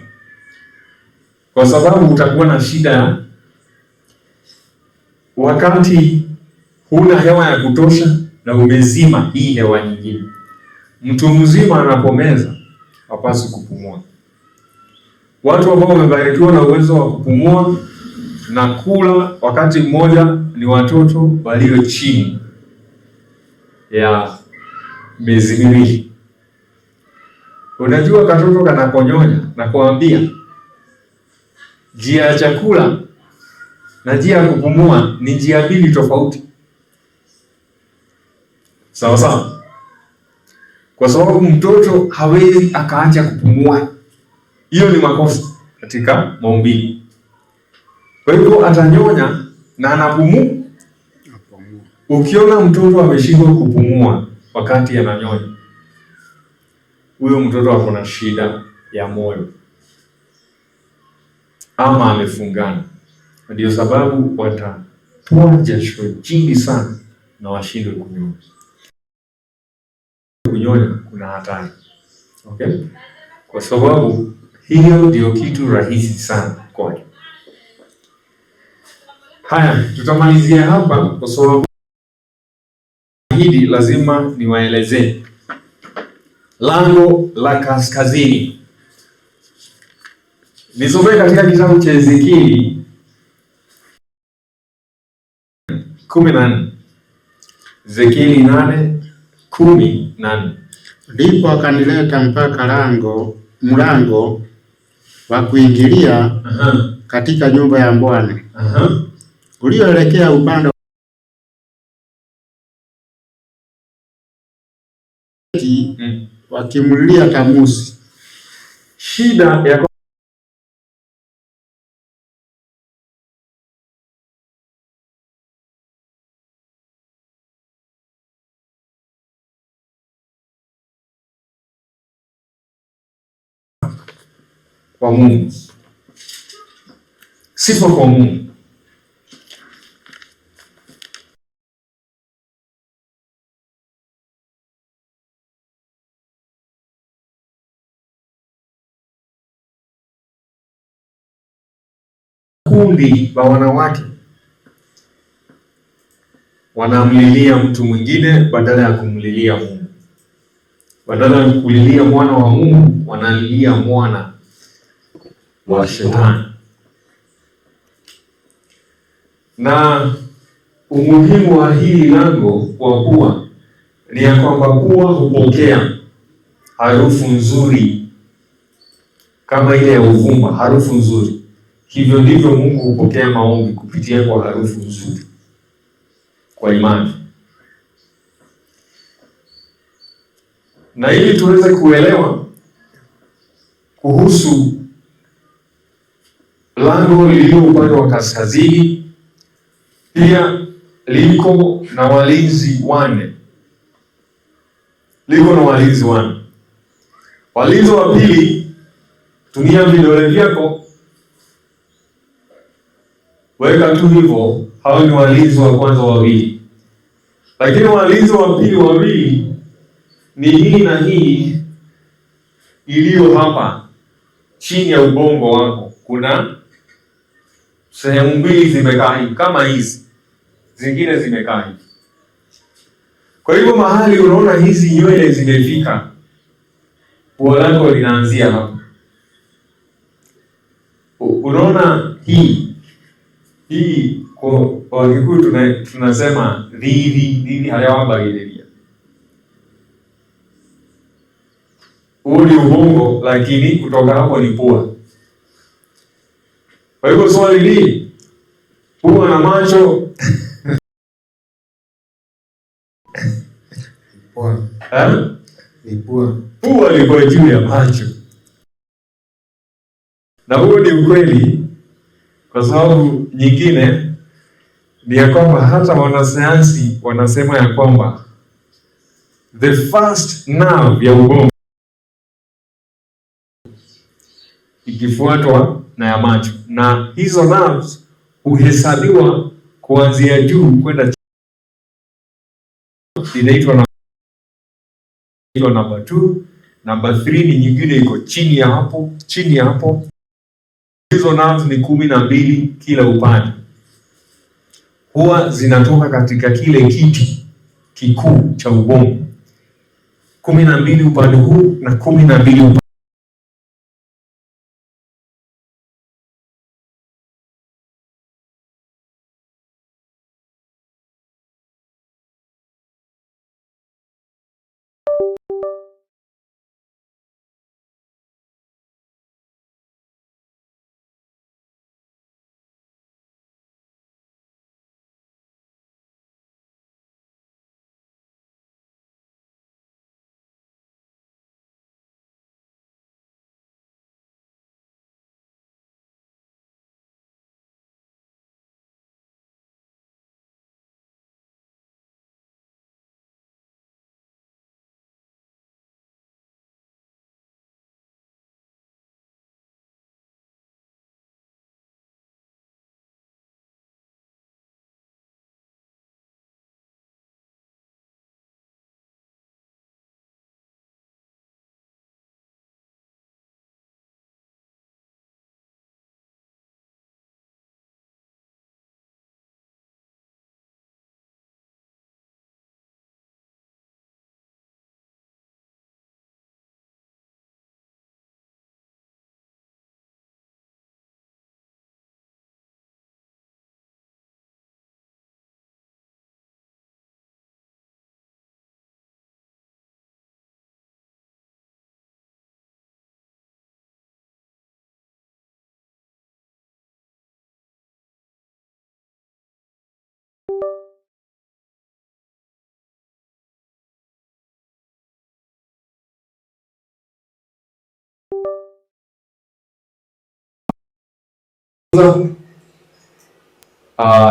Kwa sababu utakuwa na shida wakati huna hewa ya kutosha na umezima hii hewa nyingine. Mtu mzima anapomeza hapaswi kupumua. Watu ambao wamebarikiwa na uwezo wa kupumua na kula wakati mmoja ni watoto walio chini ya miezi miwili. Unajua katoto kanaponyonya na kuambia njia ya chakula na njia ya kupumua ni njia mbili tofauti. Sawa sawa. Kwa sababu mtoto hawezi akaacha kupumua. Hiyo ni makosa katika maumbile. Kwa hivyo atanyonya na anapumua. Ukiona mtoto ameshindwa kupumua wakati ananyonya, huyo mtoto ako na shida ya moyo ama amefungana. Ndio sababu watatoa jasho jingi sana na washindwe kunyonya. Kunyonya kuna hatari. Okay? Kwa sababu hiyo ndio kitu rahisi sana kwake. Haya, tutamalizia hapa kwa sababu hili lazima niwaelezee. Lango la kaskazini. Nisome katika kitabu cha Ezekieli 14. Ezekieli 8:14. Ndipo akanileta mpaka mlango wa kuingilia katika nyumba ya Bwana ulioelekea upande wakimlilia Tamuzi. Shida ya kwa Mungu. Sifa kwa Mungu. Kundi la wanawake wanamlilia mtu mwingine badala ya kumlilia Mungu. Badala ya kulilia mwana wa Mungu, wanalilia mwana wa Shetani. Na umuhimu wa hili lango kwa pua ni ya kwamba pua hupokea harufu nzuri kama ile ya uvumba, harufu nzuri. Hivyo ndivyo Mungu hupokea maombi kupitia kwa harufu nzuri, kwa imani. Na ili tuweze kuelewa kuhusu lango lililo upande wa kaskazini, pia liko na walinzi wanne. Walinzi wa pili, tumia vidole vyako, weka tu hivyo. Hao ni walinzi wa kwanza wawili, lakini walinzi wa pili wawili ni hii na hii iliyo hapa chini ya ubongo wako. Kuna sehemu mbili zimekaa hivi kama hizi, zingine zimekaa hivi. Kwa hivyo mahali unaona hizi nywele zimefika, pua lako linaanzia hapa. Unaona hii kwa Kikuyu tunasema dhidi hayawabagililia. Huu ni ubongo, lakini kutoka hapo ni pua. Kwa hivyo swali hili, pua na macho pua liko juu ya macho, na huo ni ukweli. Kwa sababu nyingine ni ya kwamba hata wanasayansi wanasema ya kwamba the first nerve ya ubongo ikifuatwa na ya macho, na hizo nerves huhesabiwa kuanzia juu kwenda chini. Inaitwa number 2, number 3 ni nyingine iko chini ya hapo. Hizo nerves ni 12 kila upande, huwa zinatoka katika kile kiti kikuu cha ubongo. 12 upande huu na 12 upande.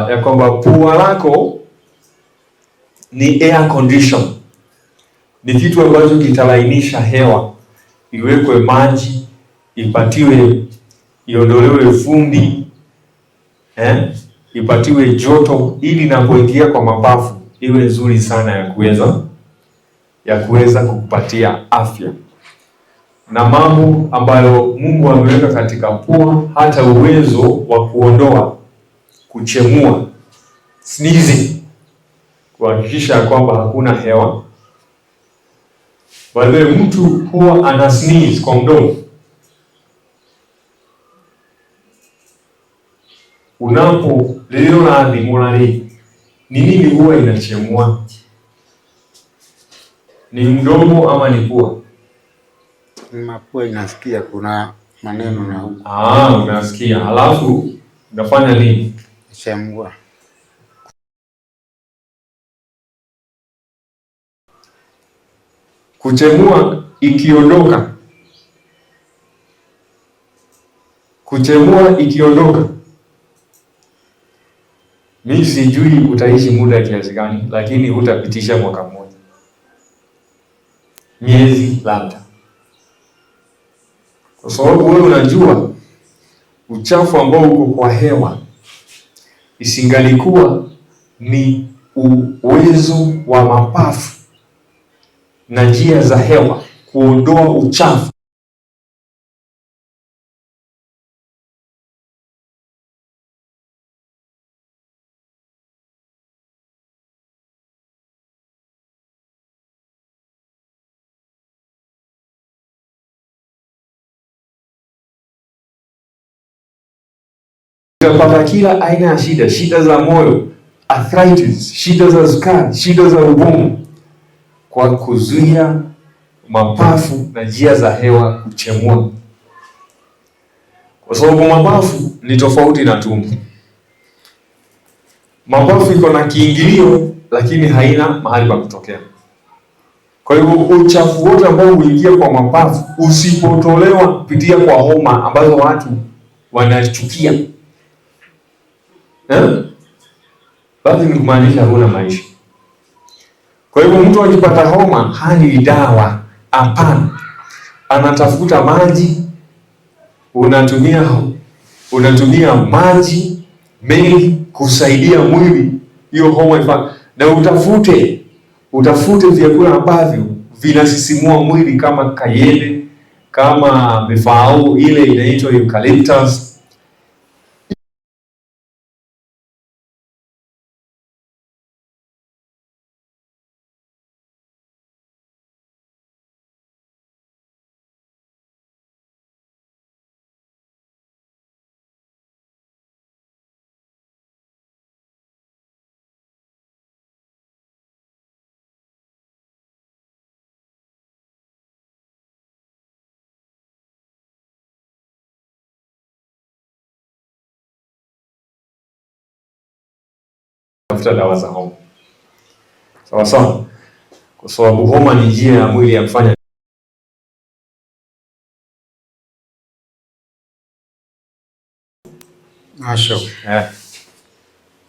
Ya kwamba pua lako ni air condition, ni kitu ambacho kitalainisha hewa, iwekwe maji, iondolewe vumbi, ipatiwe joto, ili inapoingia kwa mapafu iwe nzuri sana ya kuweza kukupatia afya. Na mambo ambayo Mungu ameweka katika pua, hata uwezo wa kuondoa, kuchemua, sneezing, kuhakikisha kwamba hakuna hewa. Wale mtu huwa ana sneeze kwa mdomo. Unapo leo na adhimulani, ni nini huwa inachemua? Ni mdomo ama ni pua? Mapua inasikia kuna maneno na unasikia. Halafu unafanya nini? Chemua. Kuchemua ikiondoka. Mimi sijui utaishi muda kiasi gani, lakini hutapitisha mwaka mmoja, miezi labda, kwa sababu wewe unajua uchafu ambao uko kwa hewa, isingalikuwa ni uwezo wa mapafu na njia za hewa kuondoa uchafu, utapata kila aina ya shida za moyo, arthritis, shida za sukari, shida za ubongo, kwa kuzuia mapafu na njia za hewa kuchemua. Kwa sababu mapafu ni tofauti na tumbo. Mapafu iko na kiingilio, lakini haina mahali pa kutokea. Kwa hivyo uchafu wote ambao huingia kwa mapafu, usipotolewa kupitia kwa homa ambazo watu wanachukia, basi ni kumaanisha huna maisha. Kwa hivyo mtu akipata homa hali dawa, hapana, anatafuta maji. Unatumia maji mengi kusaidia mwili hiyo homa ifa, na utafute vyakula ambavyo vinasisimua mwili kama kayele, kama mefao ile inaitwa eucalyptus. Tafuta dawa za homa. Sawa, kwa sababu homa ni njia ya mwili ya kufanya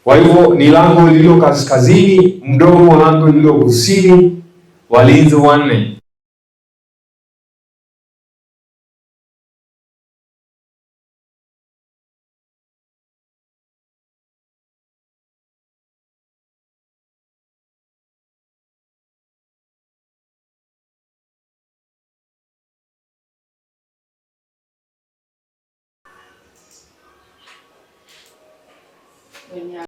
Kwa hivyo ni lango lililo kaskazini, mdomo lango lililo kusini, walinzi 4.